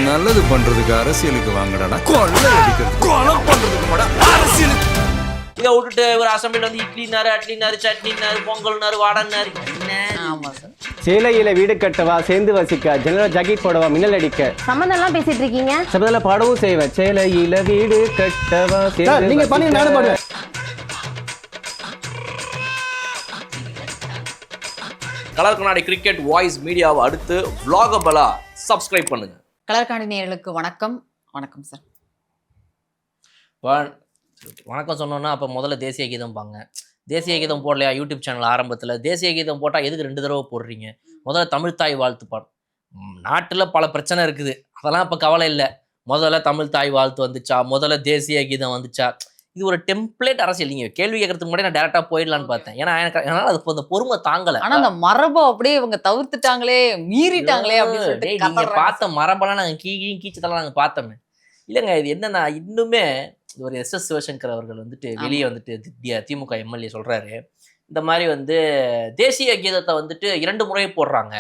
நல்லது பண்றதுக்கு அரசியலுக்கு வாங்கடா, கொள்ளை அடிக்கிறது கொலை பண்றதுக்கு மாடா அரசியலுக்கு. இதை விட்டுட்டு ஒரு அசம்பிளில வந்து இட்லினாரு, அட்லினாரு, சட்னினாரு, பொங்கல்னாரு, வாடன்னாரு. ஆமா சார். சேலையில வீடு கட்டவா, சேர்ந்து வசிக்க, ஜன்னல ஜாக்கெட் போடவா, மின்னல் அடிக்க, சம்மந்தம்லாம் பேசிட்டு இருக்கீங்க. சபதல பாடவும் செய்வேன். சேலையில வீடு கட்டவா, சேர்ந்து நீங்க பண்ணி நானும் பாடுவேன். கலர் கண்ணாடி கிரிக்கெட் வாய்ஸ் மீடியாவை அடுத்து vlogabala சப்ஸ்கிரைப் பண்ணுங்க. கலர்காண்டி நேயர்களுக்கு வணக்கம். வணக்கம் சார். வணக்கம் சொன்னோன்னா அப்போ முதல்ல தேசிய கீதம் பாங்க. தேசிய கீதம் போடலையா யூடியூப் சேனல் ஆரம்பத்தில்? தேசிய கீதம் போட்டால் எதுக்கு 2 தடவை போடுறீங்க? முதல்ல தமிழ்தாய் வாழ்த்து பாடும். நாட்டில் பல பிரச்சனை இருக்குது, அதெல்லாம் இப்போ கவலை இல்லை. முதல்ல தமிழ்தாய் வாழ்த்து வந்துச்சா, முதல்ல தேசிய கீதம் வந்துச்சா? இது ஒரு டெம்ப்ளேட் அரசியல். நீங்கள் கேள்வி கேட்கறதுக்கு முன்னாடி நான் டேரெக்டாக போயிடலான்னு பார்த்தேன். ஏன்னா என்னால் அது அந்த பொறுமை தாங்கலை. ஆனா அந்த மரபை அப்படியே இவங்க தவிர்த்துட்டாங்களே, மீறிட்டாங்களே அப்படின்னு சொல்லிட்டு நீங்கள் பார்த்த மரபெல்லாம் நாங்கள் கீச்சதெல்லாம் நாங்கள் பார்த்தோமே. இல்லைங்க, இது என்னன்னா இன்னுமே ஒரு எஸ் சிவசங்கர் அவர்கள் வந்துட்டு வெளியே வந்துட்டு திமுக எம்எல்ஏ சொல்றாரு, இந்த மாதிரி வந்து தேசிய கீதத்தை வந்துட்டு 2 முறை போடுறாங்க,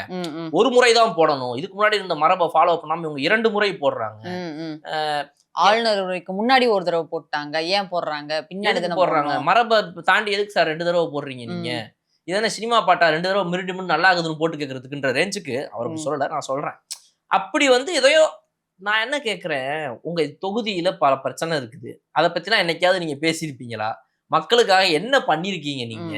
ஒரு முறை தான் போடணும். இதுக்கு முன்னாடி இந்த மரபை ஃபாலோ பண்ணாம இவங்க 2 முறை போடுறாங்க. ஆளுநர் உரைக்கு முன்னாடி ஒரு தடவை போட்டாங்க, ஏன் போடுறாங்க பின்னாடி போடுறாங்க? மரபை தாண்டி எதுக்கு சார் 2 தடவை போடுறீங்க நீங்க? இதென்ன சினிமா பாட்டா 2 தடவை மிருண்டு நல்லா ஆகுதுன்னு போட்டு கேட்கறதுக்குன்ற ரேஞ்சுக்கு அவருக்கு சொல்லல, நான் சொல்றேன். அப்படி வந்து எதையோ நான் என்ன கேட்குறேன், உங்க தொகுதியில பல பிரச்சனை இருக்குது, அதை பத்தினா என்னைக்காவது நீங்க பேசியிருப்பீங்களா? மக்களுக்காக என்ன பண்ணிருக்கீங்க நீங்க?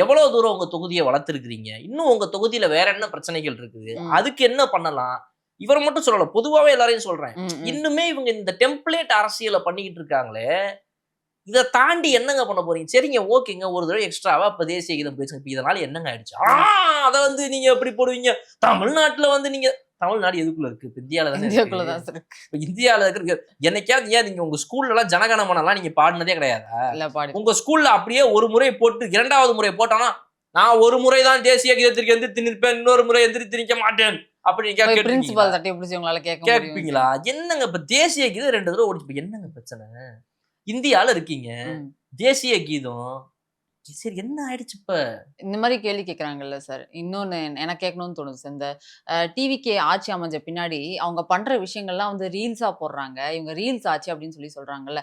எவ்வளவு தூரம் உங்க தொகுதியை வளர்த்துருக்கிறீங்க? இன்னும் உங்க தொகுதியில வேற என்ன பிரச்சனைகள் இருக்குது, அதுக்கு என்ன பண்ணலாம்? இவரை மட்டும் சொல்லல, பொதுவாவே எல்லாரையும் சொல்றேன். இன்னுமே இவங்க இந்த டெம்ப்ளேட் அரசியலை பண்ணிக்கிட்டு இருக்காங்களே, இதை தாண்டி என்னங்க பண்ண போறீங்க? சரிங்க, ஓகேங்க, ஒரு தடவை எக்ஸ்ட்ராவா இப்ப தேசிய கீதம் பேசுங்க, இப்ப இதனால என்னங்க ஆயிடுச்சு? அதை வந்து நீங்க எப்படி போடுவீங்க? தமிழ்நாட்டுல வந்து நீங்க, தமிழ்நாடு எதுக்குள்ள இருக்கு? இந்தியாவில தானே இருக்கு. இந்தியாவில இருக்கு. என்னைக்காவது ஏன் நீங்க உங்க ஸ்கூல்ல எல்லாம் ஜனகணமனெல்லாம் நீங்க பாடினதே கிடையாதா? உங்க ஸ்கூல்ல அப்படியே ஒரு முறை போட்டு 2வது முறை போட்டானா, நான் ஒரு முறை தான் தேசிய கீதத்திற்கு எந்திரித்து நிற்பேன், இன்னொரு முறை எந்திரித்து நிற்க மாட்டேன் அப்படின்னு கேட்பீங்களா? என்னங்க இப்ப தேசிய கீதம் 2 தடவை ஓடிச்சு, என்னங்க பிரச்சனை? இந்தியால இருக்கீங்க, தேசிய கீதம் சரி என்ன ஆயிடுச்சு? இப்ப இந்த மாதிரி கேள்வி கேட்கறாங்கல்ல சார். இன்னொன்னு எனக்கு கேட்கணும்னு தோணுது சார். இந்த டிவிக்கு ஆட்சி அமைஞ்ச பின்னாடி அவங்க பண்ற விஷயங்கள்லாம் வந்து ரீல்ஸா போடுறாங்க. இவங்க ரீல்ஸ் ஆச்சு அப்படின்னு சொல்றாங்கல்ல.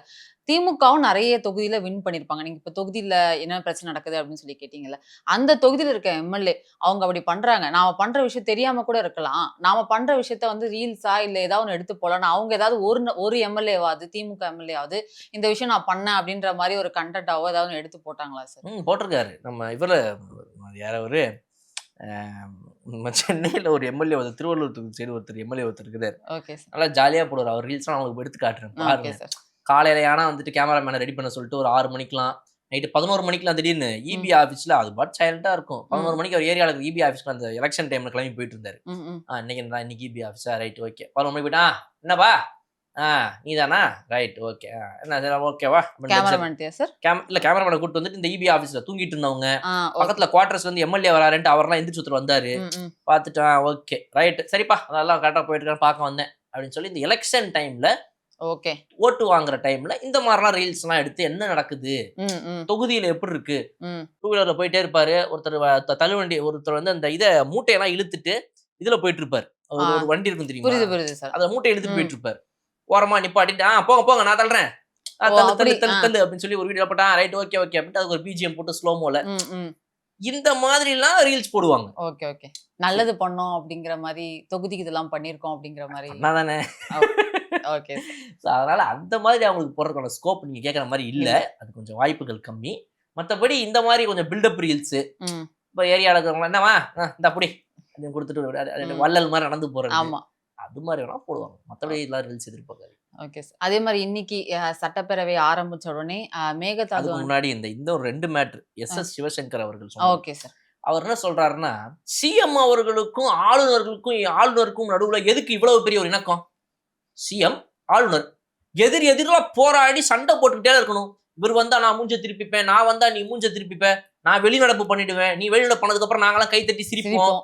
திமுகவும் நிறைய தொகுதியில வின் பண்ணிருப்பாங்க. நீங்க இப்ப தொகுதியில என்ன பிரச்சனை நடக்குது அப்படின்னு சொல்லி கேட்டீங்கல்ல, அந்த தொகுதியில இருக்க எம்எல்ஏ அவங்க அப்படி பண்றாங்க. நாம பண்ற விஷயம் தெரியாம கூட இருக்கலாம், நாம பண்ற விஷயத்த வந்து ரீல்ஸா இல்ல ஏதாவது ஒன்று எடுத்து போலாம், அவங்க ஏதாவது ஒரு எம்எல்ஏவாவது, திமுக எம்எல்ஏவாவது இந்த விஷயம் நான் பண்ணேன் அப்படின்ற மாதிரி ஒரு கண்டென்ட்டாவோ ஏதாவது எடுத்து போட்டாங்களா சார்? போட்டிருக்காரு. நம்ம இவர யாரவரு சென்னையில ஒரு எம்எல்ஏ, திருவள்ளூர் சைடு ஒருத்தர் எம்எல்ஏ ஒருத்தர் இருக்கிறார். நல்லா ஜாலியா போடுவார். அவர் ரீல்ஸ் அவங்களுக்கு எடுத்து காட்டுறேன் பாருங்க. காலையில ஆனா வந்துட்டு கேமராமேனை ரெடி பண்ண சொல்லிட்டு ஒரு 6 மணிக்கெல்லாம், நைட்டு 11 மணிக்கெல்லாம் திடீர்னு இபி ஆஃபீஸ்ல அது பாட் சைலண்டா இருக்கும். 11 மணிக்கு அவர் ஏரியாவில் இபி ஆஃபீஸ்ல அந்த எலெக்ஷன் டைம்ல கிளம்பி போயிட்டு இருந்தாரு. இன்னைக்கு இபி ஆஃபீஸா, ரைட் ஓகே. 11 மணிக்கு போயிட்டா, என்னப்பா நீதானா, ரைட் ஓகே, என்ன ஓகேவா? இல்ல கேமராமேனை கூப்பிட்டு வந்துட்டு இந்த இபி ஆஃபீஸ்ல தூங்கிட்டு இருந்தவங்க பக்கத்துல குவார்டர்ஸ் வந்து எம்எல்ஏ வராருன்ட்டு அவரெல்லாம் எந்திரிச்சு ஒருத்தர் வந்தாரு. பார்த்துட்டு ஓகே ரைட் சரிப்பா அதெல்லாம் கரெக்டா போயிட்டு இருக்கான்னு பார்க்க வந்தேன் அப்படின்னு சொல்லி இந்த எலெக்ஷன் டைம்ல ஓகே ஓட்டு வாங்குற டைம்ல இந்த மாதிரிலாம் ரீல்ஸ் எல்லாம் எடுத்து என்ன நடக்குது, தொகுதியில எப்படி இருக்கு, 2 வீலர்ல போயிட்டே இருப்பாரு ஒருத்தர், தள்ளுவண்டி ஒருத்தர் வந்து அந்த இதை மூட்டையெல்லாம் இழுத்துட்டு இதுல போயிட்டு இருப்பாரு. ஒரு வண்டி இருக்கும் தெரியுமா, அந்த மூட்டை இழுத்துட்டு போயிட்டு இருப்பாரு. ஓரமா நிப்பாட்டிட்டு போங்க போங்க நான் தள்ளுறேன், தள்ளு அப்படின்னு சொல்லி ஒரு வீடியோ போட்டா, ரைட் ஓகே ஓகே அப்படின்ட்டு அதுக்கு ஒரு பிஜிஎம் போட்டு ஸ்லோமோல இந்த மாதிரி எல்லாம் ரீல்ஸ் போடுவாங்க. ஓகே ஓகே, நல்லது பண்ணோம் அப்படிங்கிற மாதிரி, தொகுதிக்கு இதெல்லாம் பண்ணிருக்கோம் அப்படிங்கிற மாதிரி தானே. ஓகே, அதனால அந்த மாதிரி அவங்களுக்கு போடுறதுக்கான ஸ்கோப் நீங்க கேட்கற மாதிரி இல்ல, அது கொஞ்சம் வாய்ப்புகள் கம்மி. மற்றபடி இந்த மாதிரி கொஞ்சம் பில்டப் ரீல்ஸ் இப்போ ஏரியாவில் இருக்கிறவங்க என்னவா இந்த அப்படி அப்படின்னு கொடுத்துட்டு வள்ளல் மாதிரி நடந்து போறது, அது மாதிரி வேணா போடுவாங்க. மற்றபடி எல்லாம் ரீல்ஸ் எதிர்பார்க்காது. Okay sir. அதே மாதிரி இன்னைக்கு சட்டப்பேரவை ஆரம்பிச்ச உடனே மேகதாது முன்னாடி இந்த ஒரு 2 மேட்ரு எஸ் சிவசங்கர் அவர்கள் சொன்னார். Okay sir. அவர் என்ன சொல்றாருன்னா, சிஎம் அவர்களுக்கும் ஆளுநருக்கும் நடுவுல எதுக்கு இவ்வளவு பெரிய ஒரு இணக்கம்? சிஎம் ஆளுநர் எதிரெல்லாம் போராடி சண்டை போட்டுக்கிட்டே இருக்கணும். இவர் வந்தா நான் மூஞ்ச திருப்பிப்பேன், நான் வந்தா நீ மூஞ்ச திருப்பிப்ப, நான் வெளிநடப்பு பண்ணிடுவேன், நீ வெளிநடப்பு பண்ணதுக்கு அப்புறம் நாங்களாம் கை தட்டி சிரிப்போம்.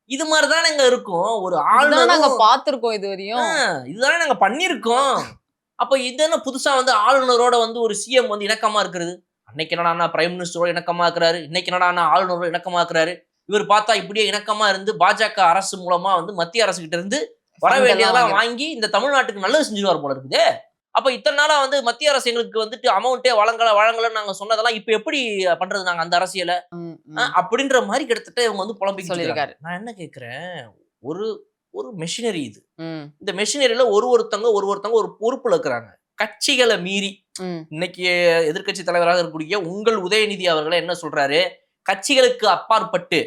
இது மாதிரிதான் நாங்க இருக்கும். ஒரு ஆளுநர் நாங்க பாத்துருக்கோம், இதுவரையும் இதுதானே நாங்க பண்ணிருக்கோம். அப்ப இது என்ன புதுசா வந்து ஆளுநரோட வந்து ஒரு சிஎம் வந்து இணக்கமா இருக்கிறது? அன்னைக்கு என்னடா பிரைம் மினிஸ்டரோட இணக்கமா இருக்கிறாரு, இன்னைக்கு என்னடா ஆளுநரோட இணக்கமா இருக்கிறாரு. இவர் பார்த்தா இப்படியே இணக்கமா இருந்து பாஜக அரசு மூலமா வந்து மத்திய அரசு கிட்ட இருந்து வர Fund வேண்டியதெல்லாம் எல்லாம் வாங்கி இந்த தமிழ்நாட்டுக்கு நல்லது செஞ்சுருவார் போல இருக்குது. அப்ப இத்தனை நாளா வந்து மத்திய அரசு எங்களுக்கு வந்துட்டு அமௌண்ட்டே வழங்கலன்னு நாங்க சொன்னதெல்லாம் இப்ப எப்படி பண்றது நாங்க அந்த அரசியல ம், ம். அப்படின்ற மாதிரி கிட்டத்தட்ட இவங்க வந்து புலம்பிக்கிட்டு சொல்லியிருக்காரு. இருக்காரு. நான் என்ன கேக்குறேன், ஒரு ஒரு மெஷினரி இது. ம், இந்த மெஷினரியில ஒருத்தங்க ஒரு பொறுப்புல இருக்கிறாங்க. கட்சிகளை மீறி ம். இன்னைக்கு எதிர்க்கட்சி தலைவராக இருக்கக்கூடிய உங்கள் உதயநிதி அவர்களே என்ன சொல்றாரு, கட்சிகளுக்கு அப்பாற்பட்டு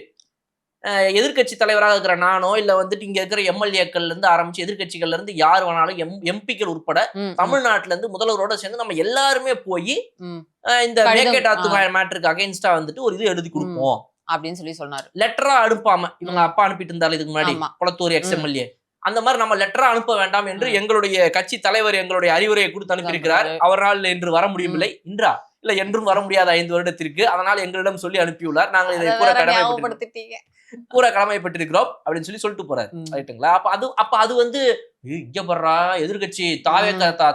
எதிர்க்கட்சி தலைவராக இருக்கிற நானோ இல்ல வந்துட்டு இங்க இருக்கிற எம்எல்ஏக்கள்ல இருந்து ஆரம்பிச்சு எதிர்க்கட்சிகள்ல இருந்து யார் வேணாலும் எம்பிக்கள் உட்பட ம், ம். தமிழ்நாட்டுல இருந்து முதல்வரோட சேர்ந்து நம்ம எல்லாருமே போய் ம். இந்த கடிதம், மேக்கேட் மேட்டருக்கு அகைன்ஸ்டா வந்துட்டு ஒரு இது எழுதி கொடுப்போம். அப்படின்னு சொல்லி சொன்னாரு. லெட்டரா அனுப்பாம இவங்க அப்பா அனுப்பிட்டு இருந்தாலும் இதுக்கு முன்னாடி ஆமா. குளத்தூர் எக்ஸ்எம்எல்ஏ அந்த மாதிரி நம்ம லெட்டரா அனுப்ப வேண்டாம் என்று எங்களுடைய கட்சி தலைவர் எங்களுடைய அறிவுரையை கொடுத்து அனுப்பியிருக்கிறார். அவரால் என்று வர முடியவில்லை இன்றா இல்ல என்றும் வர முடியாத 5 வருடத்திற்கு, அதனால் எங்களிடம் சொல்லி அனுப்பியுள்ளார். நாங்கள் இதை கூற கடமைப்பட்டிருக்கிறோம் அப்படின்னு சொல்லிட்டு போறாரு. ரைட்டுங்களா? அப்ப அது வந்து இங்க பண்றா எதிர்கட்சி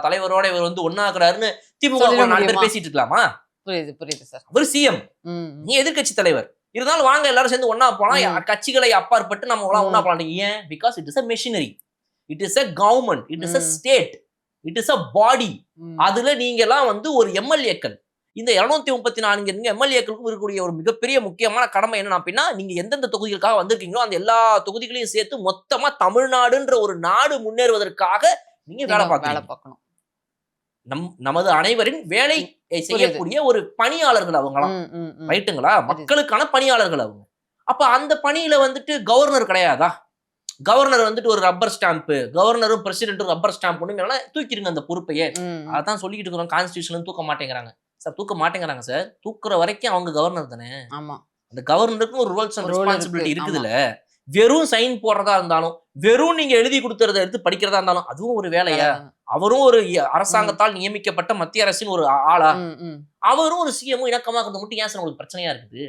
தலைவரோட இவர் வந்து ஒன்னாக்குறாருன்னு திமுக 4 பேர் பேசிட்டு இருக்கலாமா? புரியுது சார். அவர் சிஎம், நீ எதிர்கட்சி தலைவர், இருந்தாலும் வாங்க எல்லாரும் சேர்ந்து ஒன்னா போலாம், கட்சிகளை அப்பாற்பட்டு நம்ம ஒன்னா போலாம். ஏன்? Because it is a machinery, it is a government, it is a state, it is a body. அதுல நீங்க எல்லாம் வந்து ஒரு எம்எல்ஏக்கள், இந்த 234 எம்எல்ஏக்களுக்கும் இருக்கக்கூடிய ஒரு மிகப்பெரிய முக்கியமான கடமை என்ன அப்படின்னா, நீங்க எந்தெந்த தொகுதிகளுக்காக வந்திருக்கீங்களோ அந்த எல்லா தொகுதிகளையும் சேர்த்து மொத்தமா தமிழ்நாடுன்ற ஒரு நாடு முன்னேறுவதற்காக நீங்க வேலை பார்க்கணும். நமது அனைவரின் வேலை செய்யக்கூடிய ஒரு பணியாளர்கள் அவங்களாம். ரைட்டுங்களா? மக்களுக்கான பணியாளர்கள் அவங்க. அப்ப அந்த பணியில வந்துட்டு கவர்னர் கிடையாதா? கவர்னர் வந்துட்டு ஒரு ரப்பர் ஸ்டாம்ப், கவர்னரும் பிரசிடென்ட்டும் ரப்பர் ஸ்டாம்ப் தூக்கிடுங்க அந்த பொறுப்பையே. அதான் சொல்லிக்கிட்டு இருக்கிறோம், கான்ஸ்டிடியூஷன் தூக்க மாட்டேங்கிறாங்க சார். தூக்க மாட்டேங்கிறாங்க சார். தூக்குற வரைக்கும் அவங்க கவர்னர் தானே. ஆமா, அந்த கவர்னருக்கு ஒரு ரோல்ஸ் அண்ட் ரெஸ்பான்சிபிலிட்டி இருக்குதுல்ல. வெறும் சைன் போடுறதா இருந்தாலும், வெறும் நீங்க எழுதி கொடுக்கறத எடுத்து படிக்கிறதா இருந்தாலும் அதுவும் ஒரு வேலையா? அவரும் ஒரு அரசாங்கத்தால் நியமிக்கப்பட்ட மத்திய அரசின் ஒரு ஆளா? அவரும் ஒரு சிஎமும் இணக்கமாக இருக்கிறது மட்டும் ஏன் சார் உங்களுக்கு பிரச்சனையா இருக்குது?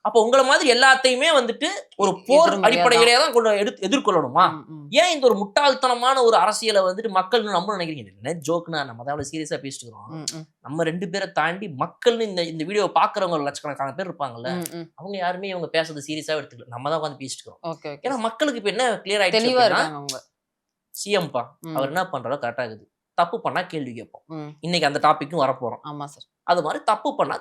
அப்ப உங்களை மாதிரி எல்லாத்தையுமே வந்துட்டு ஒரு போர் அடிப்படையிலே தான் கொண்டு எதிர்கொள்ளணுமா? ஏன் இந்த ஒரு முட்டாள்தனமான ஒரு அரசியலை வந்துட்டு மக்கள் நம்ம நினைக்கிறீங்க? என்ன ஜோக்குனா, நம்ம தான் அவ்வளவு சீரியஸா பேசிட்டு இருக்கோம். நம்ம 2 பேரை தாண்டி மக்கள்னு இந்த வீடியோ பாக்குறவங்க லட்சக்கணக்கான பேர் இருப்பாங்கல்ல, அவங்க யாருமே இவங்க பேசுறது சீரியஸா எடுத்துக்கல. நம்ம தான் உட்காந்து பேசிட்டு இருக்கோம். ஏன்னா மக்களுக்கு இப்ப என்ன கிளியர் ஆயிடுச்சு, சிஎம்பா அவர் என்ன பண்றாரோ கரெக்டா இருக்குது, தப்பு பண்ணா கேள்வி கேட்போம். இன்னைக்கு அந்த டாபிக்கும் வரப்போறோம். ஆமா சார். அது மாதிரி தப்பு பண்ணா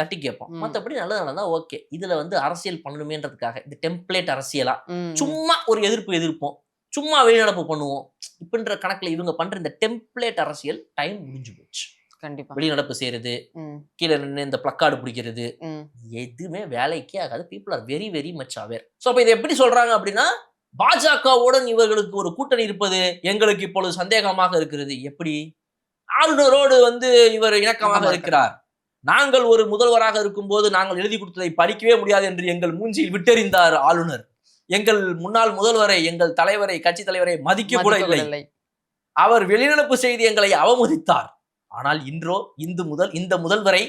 தட்டி கேட்போம். மற்றபடி நல்லது நடந்தா ஓகே. இதுல வந்து அரசியல் பண்ணணுமேன்றதுக்காக இந்த டெம்ப்ளேட் அரசியலா சும்மா ஒரு எதிர்ப்போம், சும்மா வெளிநடப்பு பண்ணுவோம் இப்படின்ற கணக்குல இவங்க பண்ற இந்த டெம்ப்ளேட் அரசியல் டைம் முடிஞ்சு போச்சு. கண்டிப்பா வெளிநடப்பு செய்யறது, கீழே நின்று இந்த பிளக்கார்டு பிடிக்கிறது, எதுவுமே வேலைக்கே ஆகாது. People are very very much aware. So அப்ப இதை எப்படி சொல்றாங்க அப்படின்னா, பாஜகவுடன் இவர்களுக்கு ஒரு கூட்டணி இருப்பது எங்களுக்கு இப்பொழுது சந்தேகமாக இருக்கிறது. எப்படி? ஆளுநரோடு வந்து இவர் இணக்கமாக இருக்கிறார். நாங்கள் ஒரு முதல்வராக இருக்கும் போது நாங்கள் எழுதி கொடுத்ததை படிக்கவே முடியாது என்று எங்கள் மூஞ்சியில் விட்டெறிந்தார் ஆளுநர். எங்கள் முன்னாள் முதல்வரை, எங்கள் தலைவரை, கட்சி தலைவரை மதிக்க கூட இல்லை. அவர் வெளிநடப்பு செய்து எங்களை அவமதித்தார். ஆனால் இன்றோ இந்த முதல்வரை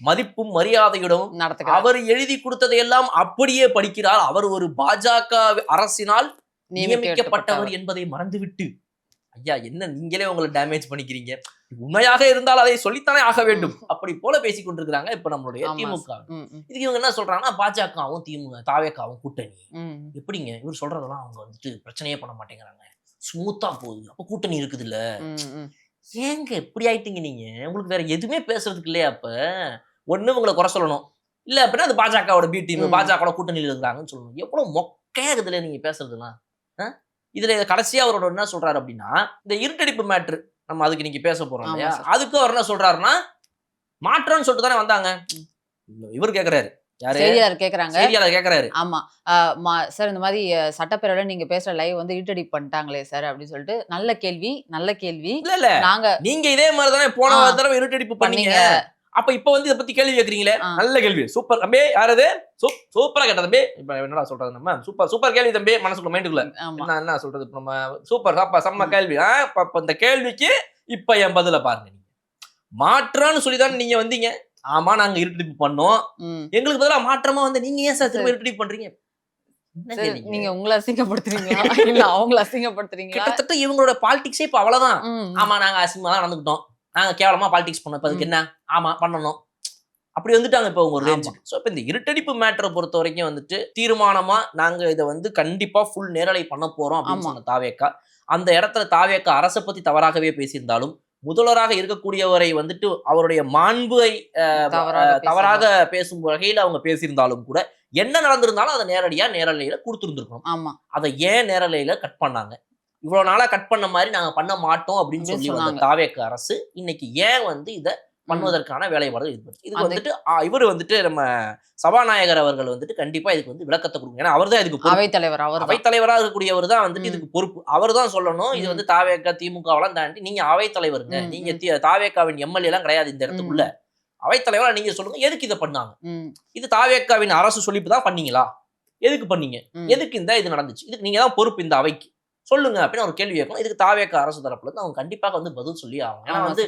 மதிப்பும் மரியாதையுடனும் அவர் எழுதி கொடுத்ததை எல்லாம் அப்படியே படிக்கிறார். அவர் ஒரு பாஜக அரசினால் நியமிக்கப்பட்டவர் என்பதை மறந்துவிட்டு, ஐயா என்ன நீங்களே உங்களை டேமேஜ் பண்ணிக்கிறீங்க, உண்மையாக இருந்தால் அதை சொல்லித்தானே ஆக வேண்டும், அப்படி போல பேசிக் கொண்டிருக்கிறாங்க இப்ப நம்மளுடைய திமுக. இதுக்கு இவங்க என்ன சொல்றாங்கன்னா, பாஜகவும் தாவேக்காவும் கூட்டணி. எப்படிங்க இவர் சொல்றதெல்லாம் அவங்க வந்துட்டு பிரச்சனையே பண்ண மாட்டேங்கிறாங்க, ஸ்மூத்தா போகுது, அப்ப கூட்டணி இருக்குது இல்ல. ஏங்க எப்படி ஆயிட்டீங்க நீங்க? உங்களுக்கு வேற எதுவுமே பேசுறதுக்கு இல்லையா? அப்ப ஒண்ணு உங்களை குறை சொல்லணும், இல்ல அப்படின்னா அது பாஜகவோட பி டீம், பாஜகவோட கூட்டணியில் இருக்கிறாங்கன்னு சொல்லணும். எவ்வளவு மொக்கையாகுதுல நீங்க பேசுறதுலாம். இதுல கடைசியா அவரோட என்ன சொல்றாரு அப்படின்னா, இந்த இருட்டடிப்பு மேட்ரு நம்ம அதுக்கு நீங்க பேச போறோம் இல்லையா, அதுக்கு அவர் என்ன சொல்றாருன்னா, மாற்றம்னு சொல்லிட்டு தானே வந்தாங்க. இவர் கேக்குறாரு, கேக்குறாரு. ஆமா சார், இந்த மாதிரி சட்டப்பேரவையில நீங்க பேசுற லைவ் வந்து இருட்டடிப்பு பண்ணிட்டாங்களே சார் அப்படின்னு சொல்லிட்டு, நல்ல கேள்வி. இல்ல நாங்க நீங்க இதே மாதிரி தானே போன தடவை இருட்டடிப்பு பண்ணீங்க, அப்ப இப்ப வந்து இதை பத்தி கேள்வி கேக்குறீங்களே, நல்ல கேள்வி, சூப்பர் தம்பி. யாரது சூப்பரா கேட்ட தம்பி. இப்ப என்னடா சொல்றது, நம்ம சூப்பர் கேள்வி தம்பி, மனசுக்குள்ள மைண்டுக்குள்ள என்ன சொல்றது, நம்ம சூப்பர் செம்ம கேள்வி. இந்த கேள்விக்கு இப்ப என் பதில பாருங்க. நீங்க மாற்றான்னு சொல்லிதான் நீங்க வந்தீங்க. ஆமா நாங்க இருட்டடிப்பு பண்ணோம், எங்களுக்கு பதிலா மாற்றமா வந்து நீங்க ஏன் சார் திரும்ப இருட்டடிப்பு பண்றீங்க? நீங்க உங்களை அசிங்கப்படுத்துறீங்களா இல்ல அவங்கள அசிங்கப்படுத்துறீங்க? கிட்டத்தட்ட இவங்களோட பாலிடிக்ஸே இப்ப அவ்வளவுதான். ஆமா நாங்க அசிங்கமா தான் நடந்துக்கிட்டோம், நாங்க கேவலமா பாலிடிக்ஸ் பண்ணோம், அதுக்கு என்ன, ஆமா பண்ணணும். அப்படி வந்துட்டாங்க இப்போ ஒரு ரேஞ்சுக்கு. ஸோ இப்போ இந்த இருட்டடிப்பு மேட்டரை பொறுத்த வரைக்கும் வந்துட்டு தீர்மானமா நாங்க இதை வந்து கண்டிப்பா ஃபுல் நேரலை பண்ண போறோம் அப்படின்னு சொன்ன தாவேக்கா, அந்த இடத்துல தாவேக்கா அரசை பத்தி தவறாகவே பேசியிருந்தாலும் முதல்வராக இருக்கக்கூடியவரை வந்துட்டு அவருடைய மாண்பை தவறாக பேசும் வகையில அவங்க பேசியிருந்தாலும் கூட என்ன நடந்திருந்தாலும் அதை நேரடியா நேரலையில கொடுத்துருந்துருக்கணும். ஆமா, அதை ஏன் நேரலையில கட் பண்ணாங்க? இவ்வளவு நாளா கட் பண்ண மாதிரி நாங்க பண்ண மாட்டோம் அப்படின்னு சொல்லி வந்த தாவேக்கா அரசு இன்னைக்கு ஏன் வந்து இதை பண்ணுவதற்கான வேலைப்பாடு இதுக்கு வந்துட்டு இவர் வந்துட்டு நம்ம சபாநாயகர் அவர்கள் வந்துட்டு கண்டிப்பா இதுக்கு வந்து விளக்கத்தை கொடுங்க. ஏன்னா அவர் தான் இதுக்கு அவைத்தலைவரா இருக்கக்கூடியவர் தான் வந்துட்டு இதுக்கு பொறுப்பு. அவர் தான் சொல்லணும். இது வந்து தாவேக்கா திமுகவெல்லாம் தாண்டி நீங்க அவைத்தலைவருங்க, நீங்க தாவேக்காவின் எம்எல்ஏ எல்லாம் கிடையாது இந்த இடத்துக்குள்ள, அவைத்தலைவரா நீங்க சொல்லுங்க எதுக்கு இதை பண்ணாங்க? இது தாவேக்காவின் அரசு சொல்லிப்பு தான் பண்ணீங்களா? எதுக்கு பண்ணீங்க? எதுக்கு இந்த இது நடந்துச்சு? இதுக்கு நீங்க தான் பொறுப்பு இந்த அவைக்கு சொல்லுங்க அப்படின்னு ஒரு கேள்வி கேட்கணும். இதுக்கு தாவேக்கா அரசு தரப்புல இருந்து அவங்க கண்டிப்பாக வந்து பதில் சொல்லி ஆகும். ஏன்னா வந்து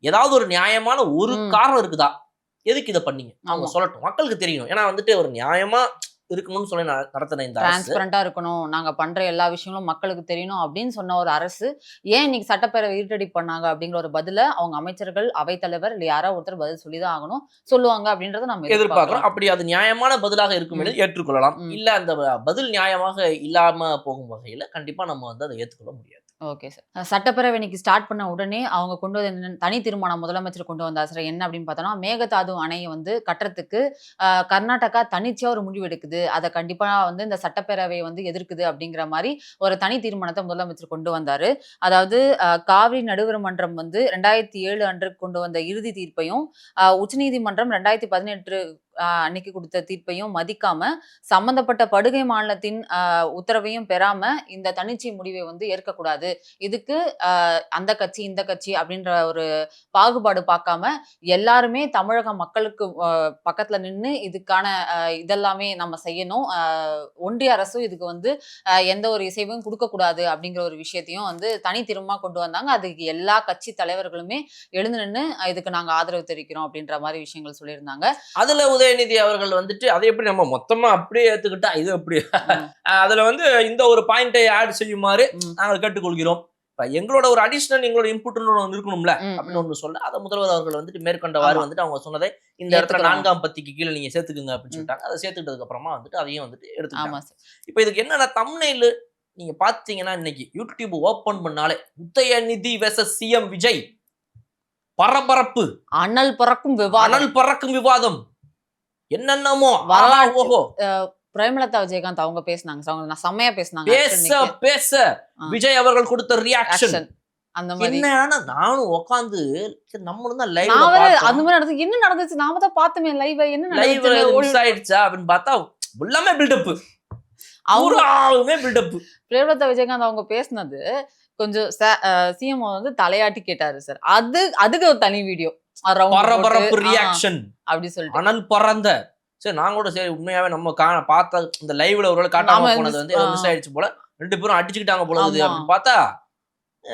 ஏதாவது ஒரு நியாயமான ஒரு காரணம் இருக்குதா எதுக்கு இதை பண்ணீங்க அவங்க சொல்லட்டும், மக்களுக்கு தெரியணும். ஏன்னா வந்துட்டு ஒரு நியாயமா இருக்கணும்னு சொல்லி நடத்தின இந்த டிரான்ஸ்பரண்டா இருக்கணும், நாங்க பண்ற எல்லா விஷயங்களும் மக்களுக்கு தெரியணும் அப்படின்னு சொன்ன ஒரு அரசு ஏன் இன்னைக்கு சட்டப்பேரவை இருட்டடி பண்ணாங்க அப்படிங்கிற ஒரு பதில அவங்க அமைச்சர்கள், அவைத்தலைவர் இல்ல யாரோ ஒருத்தர் பதில் சொல்லிதான் ஆகணும், சொல்லுவாங்க அப்படின்றத நம்ம எதிர்பார்க்கிறோம். அப்படி அது நியாயமான பதிலாக இருக்கும் என்று ஏற்றுக்கொள்ளலாம். இல்ல அந்த பதில் நியாயமாக இல்லாம போகும் வகையில கண்டிப்பா நம்ம வந்து அதை ஏற்றுக்கொள்ள முடியாது. Okay sir. சட்டப்பேரவை இன்னைக்கு ஸ்டார்ட் பண்ண உடனே அவங்க கொண்டு வந்து தனி தீர்மானம் முதலமைச்சர் கொண்டு வந்தார் சார். என்ன அப்படின்னு பார்த்தோம்னா, மேகதாது அணையை வந்து கட்டுறதுக்கு கர்நாடகா தனிச்சா ஒரு முடிவு எடுக்குது, அதை கண்டிப்பா வந்து இந்த சட்டப்பேரவையை வந்து எதிர்க்குது அப்படிங்கிற மாதிரி ஒரு தனி தீர்மானத்தை முதலமைச்சர் கொண்டு வந்தாரு. அதாவது காவிரி நடுவர் மன்றம் வந்து 2007 அன்று கொண்டு வந்த இறுதி தீர்ப்பையும் உச்சநீதிமன்றம் 2018 அன்னைக்கு கொடுத்த தீர்ப்பையும் மதிக்காம சம்பந்தப்பட்ட படுகை மாநிலத்தின் உத்தரவையும் பெறாம இந்த தனிச்சி முடிவை வந்து ஏற்கக்கூடாது, இதுக்கு அந்த கட்சி இந்த கட்சி அப்படின்ற ஒரு பாகுபாடு பார்க்காம எல்லாருமே தமிழக மக்களுக்கு பக்கத்துல நின்று இதுக்கான இதெல்லாமே நம்ம செய்யணும், ஒன்றிய அரசும் இதுக்கு வந்து எந்த ஒரு இசைவும் கொடுக்க கூடாது அப்படிங்கிற ஒரு விஷயத்தையும் வந்து தனி தீர்மானமா கொண்டு வந்தாங்க. அதுக்கு எல்லா கட்சி தலைவர்களுமே எழுந்து நின்று இதுக்கு நாங்க ஆதரவு தெரிவிக்கிறோம் அப்படின்ற மாதிரி விஷயங்கள் சொல்லியிருந்தாங்க. அதுல உதயநிதி அவர்கள் வந்துட்டு அதை எப்படி நம்ம மொத்தமா அப்படியே ஏத்துக்கிட்டா இது எப்படி அதுல வந்து இந்த ஒரு பாயிண்டை ஆட் செய்யுமாறு நாங்கள் கேட்டுக்கொள்கிறோம். எங்களோட ஒரு அடிஷனல் எங்களோட இன்புட் இருக்கணும்ல அப்படின்னு ஒண்ணு சொல்ல அதை முதல்வர் அவர்கள் வந்துட்டு மேற்கொண்டவாறு வந்துட்டு அவங்க சொன்னதை இந்த இடத்துல 4ஆம் பத்திக்கு கீழே நீங்க சேர்த்துக்குங்க அப்படின்னு சொல்லிட்டாங்க. அதை சேர்த்துக்கிட்டதுக்கு அப்புறமா வந்துட்டு அதையும் வந்துட்டு எடுத்துக்காங்க. இப்ப இதுக்கு என்னன்னா தம்ப்நெயில் நீங்க பாத்தீங்கன்னா இன்னைக்கு யூடியூப் ஓபன் பண்ணாலே உதயநிதி வெர்சஸ் சிஎம் விஜய் பரபரப்பு, அனல் பறக்கும் விவாதம் என்னென்னமோ பிரேமலதா விஜயகாந்த் அவங்க பேசினாங்க, செம்மையா பேசினாங்க. பேச விஜய் அவர்கள் கொடுத்த ரியாக்ஷன் அந்த மாதிரி என்ன நானும் உட்கார்ந்து நம்மளும் தான் லைவ் அந்த மாதிரி நடந்து என்ன நடந்துச்சு நாம தான் பார்த்தோமே லைவ் என்ன ஆயிடுச்சா அப்படின்னு பார்த்தா எல்லாமே பில்டப், அவருமே பில்டப். பிரேமலதா விஜயகாந்த் அவங்க பேசினது கொஞ்சம் சிஎம் வந்து தலையாட்டி கேட்டாரு சார், அதுக்கு ஒரு தனி வீடியோ பரபரப்பு ரியாக்ஷன் அப்படி சொல்லிட்டு அனல் பறந்த. சரி நாங்க கூட சரி உண்மையாவே நம்ம பார்த்த இந்த லைவ்ல ஒரு காட்டாம போனது வந்து மிஸ் ஆயிடுச்சு போல, 2 பேரும் அடிச்சுக்கிட்டாங்க போல அப்படின்னு பார்த்தா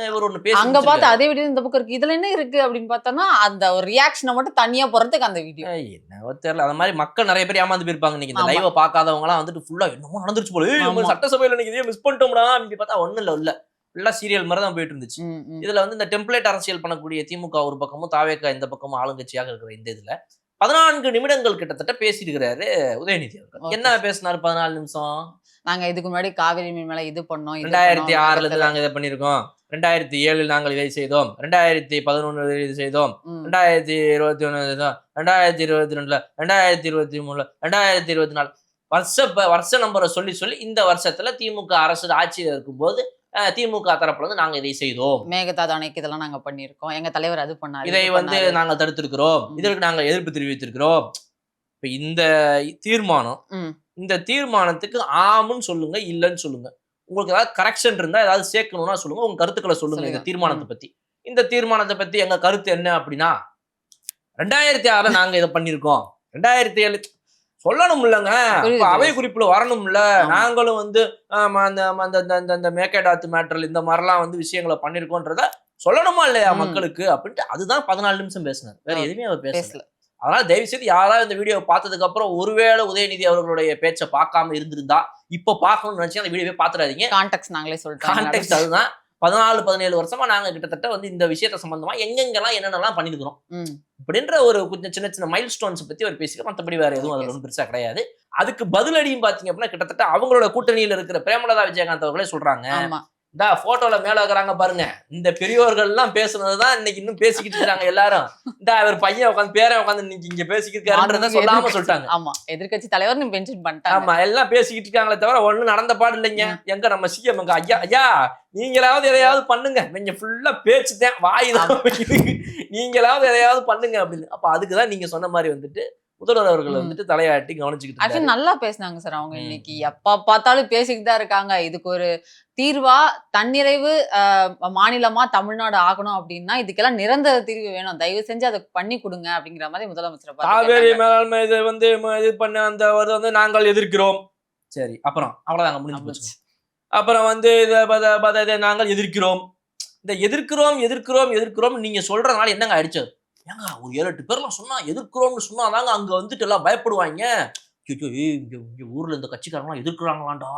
இவர் ஒண்ணு பேசி அங்க பார்த்தா அதே வீடியோ இந்த பக்கம் இருக்கு, இதுல என்ன இருக்கு அப்படின்னு பார்த்தோம்னா அந்த ஒரு ரியாக்ஷனை மட்டும் தனியா போறதுக்கு அந்த வீடியோ என்னவோ தெரியல. அந்த மாதிரி மக்கள் நிறைய பேர் ஏமாந்து போயிருப்பாங்க. இன்னைக்கு இந்த லைவ பார்க்காதவங்க எல்லாம் வந்துட்டு ஃபுல்லா என்னமோ நடந்துருச்சு போல, சட்டசபையில இன்னைக்கு இதே மிஸ் பண்ணிட்டோம்னா அப்படி பார்த்தா ஒண்ணும் இல்ல எல்லாம் சீரியல் மாதிரி தான் போயிட்டு இருந்துச்சு. இதுல வந்து இந்த டெம்ப்ளேட் அரசியல் பண்ணக்கூடிய திமுக ஒரு பக்கமும் தாவேக்கா இந்த பக்கமும் ஆளுங்கட்சியாக இருக்கிற இந்த இதுல 14 நிமிடங்கள் கிட்டத்தட்ட பேசியிருக்கிறாரு உதயநிதி அவர்கள். என்ன பேசினாரு 14 நிமிஷம்? நாங்க இதுக்கு முன்னாடி காவிரி மீன் மேல இது பண்ணோம், 2006 இருந்து நாங்க இதை பண்ணிருக்கோம், 2007 நாங்கள் இதை செய்தோம், 2011 இது செய்தோம், 2021 செய்தோம், 2022 2023 2024 வருஷ நம்பரை சொல்லி இந்த வருஷத்துல திமுக அரசு ஆட்சியில் இருக்கும்போது திமுக தரப்புல இருந்து நாங்க இதை செய்தோம், மேகதாது அணைக்கு இதெல்லாம் நாங்க பண்ணிருக்கோம், எங்க தலைவர் அது பண்ணாரு, இதை வந்து நாங்க தடுத்திருக்கிறோம், இதற்கு நாங்க எதிர்ப்பு தெரிவித்திருக்கிறோம். இப்ப இந்த தீர்மானம், இந்த தீர்மானத்துக்கு ஆமுன்னு சொல்லுங்க, இல்லைன்னு சொல்லுங்க. உங்களுக்கு ஏதாவது கரெக்ஷன் இருந்தா ஏதாவது சேர்க்கணும்னா சொல்லுங்க, உங்க கருத்துக்களை சொல்லுங்க இந்த தீர்மானத்தை பத்தி. இந்த தீர்மானத்தை பத்தி எங்க கருத்து என்ன அப்படின்னா 2006 நாங்க இதை பண்ணிருக்கோம், 2007 சொல்லணும் இல்லைங்க, அவை குறிப்புல வரணும்ல. நாங்களும் வந்து அந்த மேகதாது மேட்டர் இந்த மாதிரிலாம் வந்து விஷயங்களை பண்ணிருக்கோன்றத சொல்லணுமா இல்லையா மக்களுக்கு அப்படின்ட்டு அதுதான் 14 நிமிஷம் பேசினார், வேற எதுவுமே அவர் பேசல. அதனால தயவு செய்து யாராவது இந்த வீடியோ பார்த்ததுக்கு அப்புறம் ஒருவேளை உதயநிதி அவர்களுடைய பேச்சை பார்க்காம இருந்திருந்தா இப்ப பார்க்கணும்னு நினைச்சு அந்த வீடியோவே பாத்துறாதீங்க. கான்டெக்ஸ்ட் நாங்களே சொல்றோம், கான்டெக்ஸ்ட் அதுதான். 14-17 வருஷமா நாங்க கிட்டத்தட்ட வந்து இந்த விஷயத்த சம்பந்தமா எங்கெங்கெல்லாம் என்னென்னலாம் பண்ணிருக்கிறோம் அப்படின்ற ஒரு கொஞ்சம் சின்ன சின்ன மைல் ஸ்டோன்ஸ் பத்தி அவர் பேசிக்க, மற்றபடி வேற எதுவும் அதுல ஒன்றும் பெருசா கிடையாது. அதுக்கு பதிலடியும் பாத்தீங்க அப்படின்னா கிட்டத்தட்ட அவங்களோட கூட்டணியில இருக்கிற பிரேமலதா விஜயகாந்த் அவர்களே சொல்றாங்க, இந்த போட்டோல மேல இருக்கிறாங்க பாருங்க, இந்த பெரியோர்கள் எல்லாம் பேசுனதுதான் இன்னைக்கு இன்னும் பேசிக்கிட்டு இருக்காங்க எல்லாரும். இந்த அவர் பையன் உட்காந்து பேரை உட்காந்து இன்னைக்கு இங்க பேசிக்கிட்டு இருக்காருன்றத சொல்லாம சொல்லிட்டாங்க. ஆமா, எதிர்க்கட்சி தலைவர் மென்ஷன் பண்ணிட்டாங்க. ஆமா, எல்லாம் பேசிக்கிட்டு இருக்காங்களே தவிர ஒண்ணு நடந்த பாடு இல்லைங்க. எங்க நம்ம சிஎம் ஐயா ஐயா நீங்களாவது எதையாவது பண்ணுங்க, நீங்க ஃபுல்லா பேச்சுதான் வாயுதான், நீங்களாவது எதையாவது பண்ணுங்க அப்படின்னு. அப்ப அதுக்குதான் நீங்க சொன்ன மாதிரி வந்துட்டு முதல்வர் அவர்கள் வந்துட்டு தலையாட்டி கவனிச்சுக்கிட்டு நல்லா பேசினாங்க சார். அவங்க இன்னைக்கு எப்ப பார்த்தாலும் பேசிக்கிட்டு தான் இருக்காங்க. இதுக்கு ஒரு தீர்வா தன்னிறைவு மாநிலமா தமிழ்நாடு ஆகணும் அப்படின்னா இதுக்கெல்லாம் நிரந்தர தீர்வு வேணும், தயவு செஞ்சு அதை பண்ணி கொடுங்க அப்படிங்கிற மாதிரி முதலமைச்சர் காவேரி மேலாண்மை இதை வந்து இது பண்ண அந்த வந்து நாங்கள் எதிர்க்கிறோம். சரி, அப்புறம் அவ்வளவுதாங்க, முடிஞ்சு போச்சு. அப்புறம் வந்து இதை நாங்கள் எதிர்க்கிறோம். இந்த எதிர்க்கிறோம் நீங்க சொல்றதுனால என்னங்க அடிச்சது? ஏங்க ஒரு 7-8 பேர்லாம் சொன்னா எதிர்க்கிறோம்னு சொன்னாதாங்க அங்க வந்துட்டு எல்லாம் பயப்படுவாங்க. இங்க ஊர்ல இந்த கட்சிக்காரங்களாம் எதிர்க்கிறாங்களாண்டா,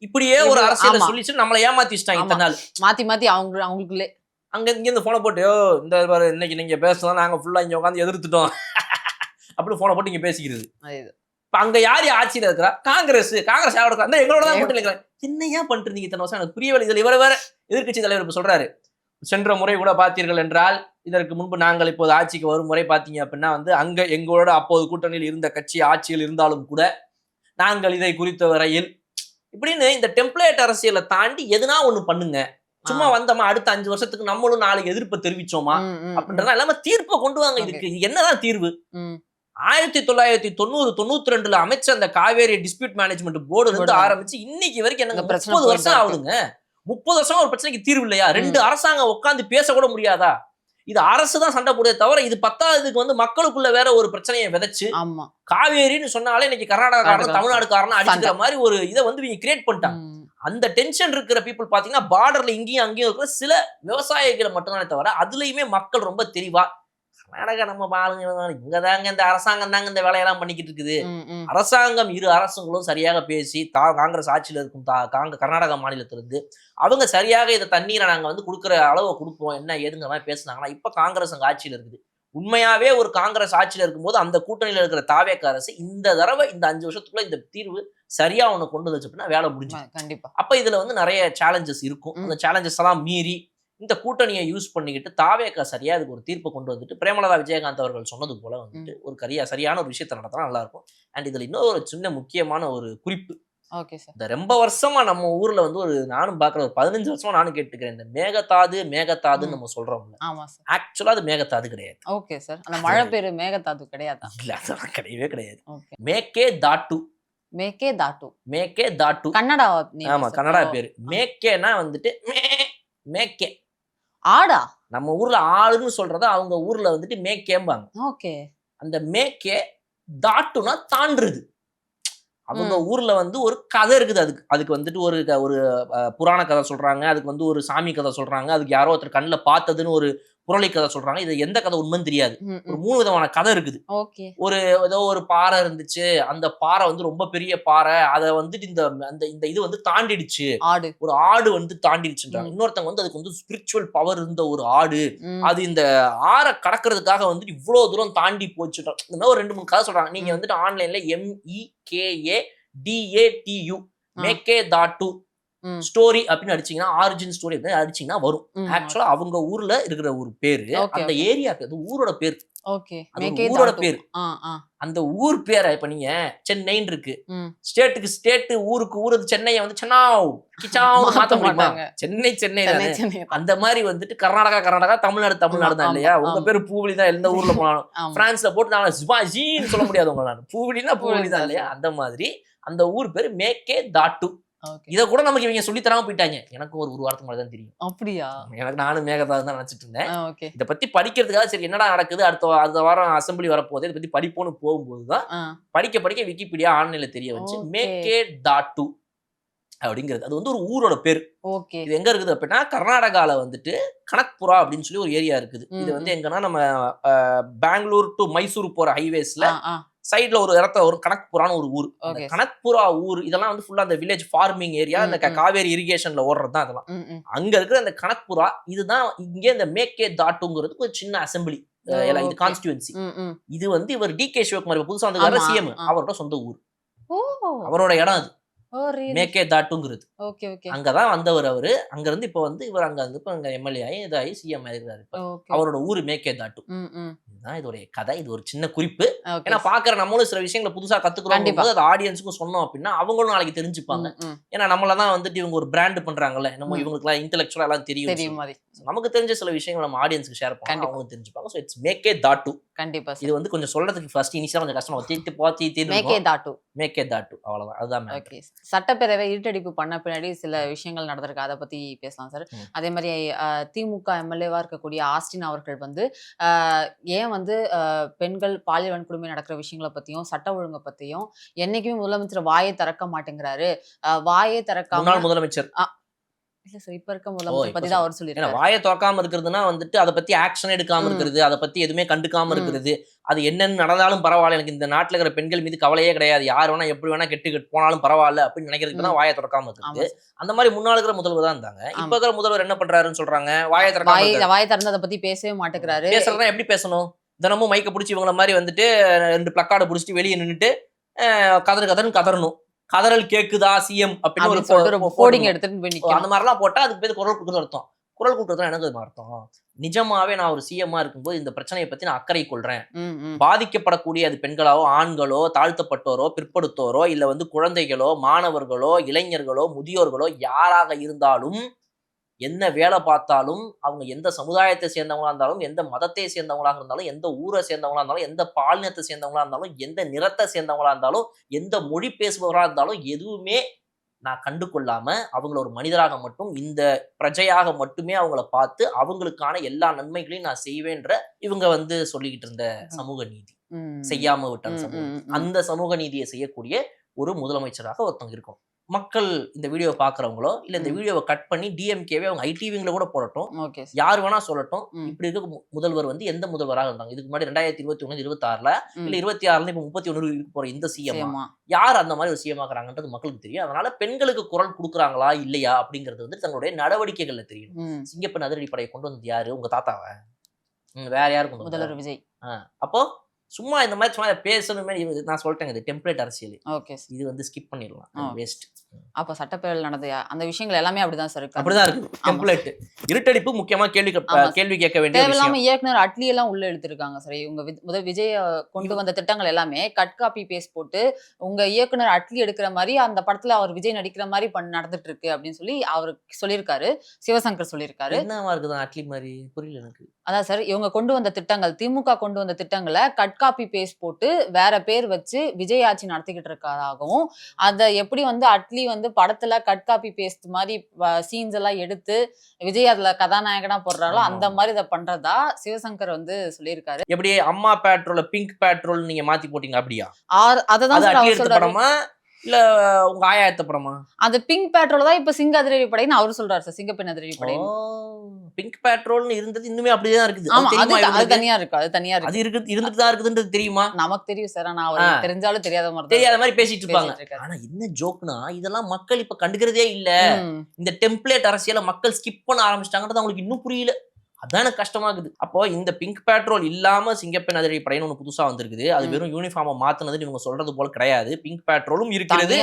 இப்படியே ஒரு அரசியலை சொல்லிச்சு நம்மளை ஏமாத்திட்டாங்க இத்தனை நாள். மாத்தி அவங்களுக்குள்ளே அங்க இங்க இந்த போனை போட்டு, இந்த இன்னைக்கு நீங்க பேசலாம், நாங்க ஃபுல்லா இங்க உட்காந்து எதிர்த்துட்டோம் அப்படி போனை போட்டு இங்க பேசிக்கிறது. இப்ப அங்க யார் ஆட்சியில இருக்கிறா? காங்கிரஸ் யாரோட? அந்த எங்களோட தான் போட்டு இருக்கிறேன். என்னையா பண்ணிட்டு இருந்தீங்க இத்தனை வருஷம்? எனக்கு புரியவில்லை. இதுல இவர வேற எதிர்கட்சி தலைவர் இப்ப சொல்றாரு, சென்ற முறை கூட பார்த்தீர்கள் என்றால், இதற்கு முன்பு நாங்கள் இப்போது ஆட்சிக்கு வரும் முறை பார்த்தீங்க அப்படின்னா வந்து அங்க எங்களோட அப்போது கூட்டணியில் இருந்த கட்சி ஆட்சியில் இருந்தாலும் கூட நாங்கள் இதை குறித்த வரையில் இப்படின்னு இந்த டெம்ப்ளேட் அரசியலை தாண்டி எதுனா ஒண்ணு பண்ணுங்க, சும்மா வந்தோமா அடுத்த 5 வருஷத்துக்கு நம்மளும் 4 எதிர்ப்பை தெரிவிச்சோமா அப்படின்றதா இல்லாம தீர்ப்பை கொண்டு வாங்க. இதுக்கு என்னதான் தீர்வு? 1992 அமைச்ச அந்த காவேரி டிஸ்பியூட் மேனேஜ்மெண்ட் போர்டுல இருந்து ஆரம்பிச்சு இன்னைக்கு வரைக்கும் என்னங்க 30 வருஷம் ஆகுதுங்க. 30 வருஷமா ஒரு பிரச்சனைக்கு தீர்வு இல்லையா? 2 அரசாங்கம் உட்காந்து பேச கூட முடியாதா? இது அரசுதான் சண்டை போடுறதே தவிர இது 10ஆவதுக்கு வந்து மக்களுக்குள்ள வேற ஒரு பிரச்சனையை விதைச்சு காவேரின்னு சொன்னாலே இன்னைக்கு கர்நாடகாக்காரன் தமிழ்நாடுக்காரன் அடிச்சுக்கிற மாதிரி ஒரு இதை வந்து இவங்க கிரியேட் பண்ணிட்டாங்க. அந்த டென்ஷன் இருக்கிற பீப்புள் பாத்தீங்கன்னா பார்டர்ல இங்கேயும் அங்கேயும் இருக்கிற சில விவசாயிகளை மட்டும்தானே தவிர அதுலயுமே மக்கள் ரொம்ப தெளிவா கர்நாடகா நம்ம பாருங்க இங்கதாங்க இந்த அரசாங்கம் தாங்க இந்த வேலையெல்லாம் பண்ணிக்கிட்டு இருக்குது. அரசாங்கம் இரு அரசுகளும் சரியாக பேசி காங்கிரஸ் ஆட்சியில இருக்கும் கர்நாடகா மாநிலத்திலிருந்து அவங்க சரியாக இதை தண்ணீரை நாங்க வந்து கொடுக்குற அளவை கொடுப்போம் என்ன ஏதுங்கிற மாதிரி பேசுனாங்கன்னா இப்ப காங்கிரஸ் அங்க ஆட்சியில இருக்குது. உண்மையாவே ஒரு காங்கிரஸ் ஆட்சியில இருக்கும்போது அந்த கூட்டணியில இருக்கிற தாவேக அரசு இந்த தடவை இந்த 5 வருஷத்துக்குள்ள இந்த தீர்வு சரியா ஒண்ணு கொண்டு வந்துச்சு அப்படின்னா வேலை முடிஞ்சு கண்டிப்பா. அப்ப இதுல வந்து நிறைய சேலஞ்சஸ் இருக்கும். அந்த சேலஞ்சஸ் எல்லாம் மீறி இந்த கூட்டணியை யூஸ் பண்ணிக்கிட்டு தாவேக சரியா அதுக்கு ஒரு தீர்ப்பை கொண்டு வந்துட்டு பிரேமலதா விஜயகாந்த் அவர்கள் சொன்னது போல வந்துட்டு ஒரு சரியான ஒரு விஷயத்தை நடத்தினா நல்லா இருக்கும். அண்ட் இதுல இன்னொரு சின்ன முக்கியமான ஒரு குறிப்பு, இந்த ரொம்ப வருஷமா நம்ம ஊர்ல வந்து ஒரு நானும் பாக்குற ஒரு 15 வருஷமா நானும் கேட்டுக்கிறேன், இந்த மேகதாதுன்னு நம்ம சொல்றோம்ல, ஆக்சுவலா அது மேகதாது கிடையாது. ஓகே சார், அந்த மழை பேரு மேகதாது கிடையாது. இல்ல அதெல்லாம் கிடையவே கிடையாது. மேகே தாட்டு கன்னடா. ஆமா கன்னடா பேரு. மேக்கேனா வந்துட்டு மேக்கே ஆடா, நம்ம ஊர்ல ஆடுன்னு சொல்றத அவங்க ஊர்ல வந்துட்டு மேக்கேம்பாங்க. ஓகே, அந்த மேக்கே தாட்டுனா தாண்டுறது. அவங்க ஊர்ல வந்து ஒரு கதை இருக்குது. அதுக்கு வந்துட்டு ஒரு புராண கதை சொல்றாங்க, அதுக்கு வந்து ஒரு சாமி கதை சொல்றாங்க, அதுக்கு யாரோ ஒருத்தர் கண்ணில் பார்த்ததுன்னு ஒரு புரளி கதை சொல்றாங்க. இது எந்த கதை உண்மைன்னு தெரியாது. ஒரு 3 விதமான கதை இருக்குது. ஏதோ ஒரு பாறை இருந்துச்சு, அந்த பாறை வந்து ரொம்ப பெரிய பாறை, அதை வந்துட்டு இந்த இது வந்து தாண்டிடுச்சு, ஒரு ஆடு வந்து தாண்டிடுச்சுன்றாங்க. இன்னொருத்தவங்க வந்து அதுக்கு வந்து ஸ்பிரிச்சுவல் பவர் இருந்த ஒரு ஆடு, அது இந்த ஆறை கடக்கிறதுக்காக வந்துட்டு இவ்வளவு தூரம் தாண்டி போச்சுட்டோம். இந்த மாதிரி ஒரு 2-3 கதை சொல்றாங்க. நீங்க வந்துட்டு ஆன்லைன்ல MEKADATU மேக்கே தாட்டு ஸ்டோரி அப்படின்னு அடிச்சீங்கன்னா, ஆரிஜின் ஸ்டோரி அடிச்சீங்கன்னா வரும். ஆக்சுவலா அவங்க ஊர்ல இருக்கிற ஒரு பேரு, அந்த ஏரியாக்கு அது ஊரோட பேரு, ஊரோட பேரு. அந்த ஊர் பேரை இப்ப நீங்க சென்னைன்னு இருக்கு, ஸ்டேட்டுக்கு ஊருக்கு சென்னையை வந்து சென்னாவ் மாத்த முடியுமா? சென்னை அந்த மாதிரி வந்துட்டு கர்நாடகா தமிழ்நாடு தான் இல்லையா? உங்க பேரு பூவலி தான், எந்த ஊர்ல போனாலும் பிரான்ஸ்ல போட்டு நான் ஜிபாஜின்னு சொல்ல முடியாது உங்களால, பூவலினா பூவலி தான் இல்லையா? அந்த மாதிரி அந்த ஊர் பேரு மேக்கே தாட்டு. இத கூட நமக்கு இவங்க சொல்லி தராம போயிட்டாங்க. எனக்கு ஒரு வாரத்துக்கு மேல தான் தெரியும். அப்படியா? எனக்கு நானும் மேகதாது தான் நினைச்சிட்டு இருந்தேன். இதை பத்தி படிக்கிறதுக்காக சரி என்னடா நடக்குது, அடுத்த வாரம் அசம்பிளி வரப்போகுது, இதை பத்தி படிப்போன்னு போகும்போதுதான் படிக்க விக்கிபீடியா ஆன்லைன்ல தெரிய வச்சு மேக்கே தாட்டு அப்படிங்கிறது அது வந்து ஒரு ஊரோட பேர். இது எங்க இருக்குது அப்படின்னா கர்நாடகால வந்துட்டு கனக்புரா அப்படின்னு சொல்லி ஒரு ஏரியா இருக்குது. இது வந்து எங்கன்னா நம்ம பெங்களூர் டு மைசூர் போற ஹைவேஸ்ல சைடுல ஒரு இடத்த ஒரு கணக்புரான்னு ஒரு ஊர். அந்த ஓகே. கணக்புரா ஊர் இதெல்லாம் வந்து ஃபுல்லா அந்த வில்லேஜ் ஃபார்மிங் ஏரியா, இந்த காவேரி இரிகேஷன்ல ஓடுறது தான் அதெல்லாம். அங்க இருக்கிற அந்த கணக்புரா இதுதான் இங்க இந்த மேக்கே தாட்டுங்கிறதுக்கு ஒரு சின்ன அசெம்பிளி இது கான்ஸ்டிடுவன்சி. இது வந்து இவர் டிகே சிவகுமார் புதுசா வந்து சிஎம் அவரோட சொந்த ஊர், அவரோட இடம் அது மேக்கே தாட்டுங்கிறது. அங்கதான் வந்தவர் அவரு. அங்க இருந்து இப்ப வந்து இவர் அங்க வந்து இப்ப அங்க எம்எல்ஏ ஆகி இதாகி சிஎம் ஆயிருக்காரு. அவரோட ஊரு மேக்கே தாட்டு. இதுதான் இதோடைய கதை. இது ஒரு சின்ன குறிப்பு. ஏன்னா பாக்குற நம்மளும் சில விஷயங்களை புதுசா கத்துக்கிறோம் போது அது ஆடியன்ஸுக்கும் சொன்னோம் அப்படின்னா அவங்களும் நாளைக்கு தெரிஞ்சுப்பாங்க. ஏன்னா நம்மளதான் வந்துட்டு இவங்க ஒரு பிராண்ட் பண்றாங்கல்ல, நம்ம இவங்களுக்கு எல்லாம் இன்டெலெக்சுவலா எல்லாம் தெரியும், நமக்கு தெரிஞ்ச சில விஷயங்கள் நம்ம ஆடியன்ஸ்க்கு ஷேர் பண்ணா அவங்க தெரிஞ்சுப்பாங்க. So it's மேக்கே thought. கண்டிப்பா இது வந்து கொஞ்சம் சொல்றதுக்கு ஃபர்ஸ்ட் இனிஷியலா கொஞ்சம் கஷ்டமா தீட்டு போத்தி தீட்டு மேக்கே தாட்டு அவ்வளவுதான். அதுதான் மேட்டர். சட்டப்பேரவை இருட்டடிப்பு பண்ண பின்னாடி சில விஷயங்கள் நடந்திருக்கு, அதை பத்தி பேசலாம் சார். அதே மாதிரி திமுக எம்எல்ஏவா இருக்கக்கூடிய ஆஸ்டின் அவர்கள் வந்து ஏன் வந்து பெண்கள் பாலியல் வன்கொடுமை நடக்கிற விஷயங்களை பத்தியும் சட்ட ஒழுங்கை பத்தியும் என்னைக்குமே முதலமைச்சர் வாயை திறக்க மாட்டேங்கிறாரு. வாயை திறக்காம முதலமைச்சர் இல்ல சார், இப்ப இருக்க முதலமைச்சர் பத்தி தான் அவர் சொல்லிருக்காரு. வாயை திறக்காம இருக்கிறதுனா வந்துட்டு அதை பத்தி ஆக்ஷன் எடுக்காம இருக்கிறது, அதை பத்தி எதுவுமே கண்டுக்காம இருக்கிறது, அது என்னன்னு நடந்தாலும் பரவாயில்ல, எனக்கு இந்த நாட்டுல இருக்கிற பெண்கள் மீது கவலையே கிடையாது, யார் வேணா எப்படி வேணா கெட்டு போனாலும் பரவாயில்ல அப்படின்னு நினைக்கிறதுக்கு தான் வாயை திறக்காம இருக்குது. அந்த மாதிரி முன்னாள் இருக்கிற முதல்வர் தான் இருந்தாங்க. இப்ப இருக்கிற முதல்வர் என்ன பண்றாருன்னு சொல்றாங்க, வாயை திறந்து அதை பத்தி பேசவே மாட்டேங்கிறாரு. பேசுறதா எப்படி பேசணும்? தினமும் மைக்க பிடிச்சி இவங்கள மாதிரி வந்துட்டு 2 பிளக்கார்டை பிடிச்சிட்டு வெளியே நின்றுட்டு கதறுன்னு கதறணும். கதறல் கேக்குதா சிஎம் அப்படின்னு அந்த மாதிரிலாம் போட்டா அதுக்கு பேர் குரல் கொடுக்கறது அர்த்தம். குரல் கொடுக்கறது எனக்கு அர்த்தம், நிஜமாவே நான் ஒரு சிஎம்மா இருக்கும்போது இந்த பிரச்சனையை பத்தி நான் அக்கறை கொள்றேன். பாதிக்கப்படக்கூடிய அது பெண்களாவோ ஆண்களோ தாழ்த்தப்பட்டோரோ பிற்படுத்தோரோ இல்ல வந்து குழந்தைகளோ மாணவர்களோ இளைஞர்களோ முதியோர்களோ யாராக இருந்தாலும், என்ன வேலை பார்த்தாலும், அவங்க எந்த சமுதாயத்தை சேர்ந்தவங்களா இருந்தாலும், எந்த மதத்தை சேர்ந்தவங்களாக இருந்தாலும், எந்த ஊரை சேர்ந்தவங்களா இருந்தாலும், எந்த பாலினத்தை சேர்ந்தவங்களா இருந்தாலும், எந்த நிறத்தை சேர்ந்தவங்களா இருந்தாலும், எந்த மொழி பேசுபவர்களா இருந்தாலும், எதுவுமே நான் கண்டு கொள்ளாம அவங்கள ஒரு மனிதராக மட்டும் இந்த பிரஜையாக மட்டுமே அவங்கள பார்த்து அவங்களுக்கான எல்லா நன்மைகளையும் நான் செய்வேன்ற இவங்க வந்து சொல்லிக்கிட்டு இருந்த சமூக நீதி செய்யாம விட்ட சமூக அந்த சமூக நீதியை செய்யக்கூடிய ஒரு முதலமைச்சராக ஒருத்தவங்க இருக்கும். மக்கள் இந்த வீடியோ பாக்குறவங்களோ இல்ல இந்த வீடியோவை கட் பண்ணி டிஎம்கேவே அவங்க ஐடிவிங்கள கூட போடட்டும், யார் வேணா சொல்லட்டும், இப்படி இருக்க முதல்வர் வந்து எந்த முதல்வராக இருந்தாங்க இதுக்கு முன்னாடி 2021 26ல இல்ல 26ல இப்ப 31 போற இந்த சிஎம் யார் அந்த மாதிரி ஒரு சிஎம் ஆக்குறாங்கன்றது மக்களுக்கு தெரியும். அதனால பெண்களுக்கு குரல் கொடுக்குறாங்களா இல்லையா அப்படிங்கிறது வந்து தங்களுடைய நடவடிக்கைகள்ல தெரியும். சிங்கப்பெண் அதிரடிப்படையை கொண்டு வந்தது யாரு? உங்க தாத்தாவை? வேற யாரு கொண்டு வந்தாரு? முதல்வர் விஜய். அப்போ சும்மா இந்த மாதிரி சும்மா பேசணுமே, நான் சொல்லிட்டேன் இது டெம்ப்ளேட் அரசியல். இது வந்து ஸ்கிப் பண்ணிடலாம், வேஸ்ட். அப்ப சட்டப்பேரவையில் நடந்த அந்த விஷயங்கள் எல்லாமே அப்படிதான் சார் இருக்கு. அப்படிதான் இருக்கு டெம்ப்ளேட். இருட்டடிப்பு முக்கியமா கேள்வி கேட்க வேண்டிய தேவையில்லாம இயக்குனர் அட்லி எல்லாம் உள்ள எடுத்திருக்காங்க சார். இவங்க விஜய் கொண்டு வந்த திட்டங்கள் எல்லாமே கட் காப்பி பேஸ்ட் போட்டு உங்க இயக்குனர் அட்லி எடுக்கிற மாதிரி அந்த படத்துல அவர் விஜய் நடிக்கிற மாதிரி நடந்துட்டு இருக்கு அப்படின்னு சொல்லி அவர் சொல்லியிருக்காரு. சிவசங்கர் சொல்லியிருக்காரு. என்னவா இருக்குதான் அட்லி மாதிரி? புரியல எனக்கு. அதான் சார், இவங்க கொண்டு வந்த திட்டங்கள், திமுக கொண்டு வந்த திட்டங்களை கட் காப்பி பேஸ்ட் போட்டு வேற பேர் வச்சு விஜய் ஆட்சி நடத்திக்கிட்டு இருக்காதாகவும், அதை எப்படி வந்து அட்லி வந்து படத்துல கட் காப்பி பேஸ்ட் மாதிரி சீன்ஸ் எல்லாம் எடுத்து விஜய் அதுல கதாநாயகனா போடுறாரோ அந்த மாதிரி இதை பண்றதா சிவசங்கர் வந்து சொல்லியிருக்காரு. எப்படி அம்மா பேட்ரோல பிங்க் பேட்ரோல் நீங்க மாத்தி போட்டீங்க அப்படியா? அததான் சொல்றாரு. இல்ல உங்க ஆயா எடுத்த படமா? அந்த பிங்க் பேட்ரோல் தான் இப்ப சிங்க அதிரடி படைன்னு அவரு சொல்றாரு சார். சிங்கப்பெண் அதிரடி படை பிங்க் பேட்ரோல்னு இருந்தது இன்னுமே அப்படியே இருக்குது. அது தனியா இருக்கு, அது தனியா இருக்கு. அது இருக்கு, இருந்துட்டு தான் இருக்குதுன்றது தெரியுமா? நமக்கு தெரியும் சார், ஆனா தெரிஞ்சாலும் தெரியாத மாதிரி பேசிட்டு இருப்பாங்க. ஆனா என்ன ஜோக்னா இதெல்லாம் மக்கள் இப்ப கண்டுக்கிறதே இல்ல. இந்த டெம்ப்ளேட் அரசியல மக்கள் ஸ்கிப் பண்ண ஆரம்பிச்சிட்டாங்கன்றது அவங்களுக்கு இன்னும் புரியல. அதான் எனக்கு கஷ்டமாகுது. அப்போ இந்த பிங்க் பேட்ரோல் இல்லாம சிங்கப்பெண் அதிரடி படைன்னு ஒண்ணு புதுசா வந்திருக்குது. அது வெறும் யூனிஃபார்மை மாத்துனதுன்னு இவங்க சொல்றது போல கிடையாது. பிங்க் பேட்ரோலும் இருக்கிறது,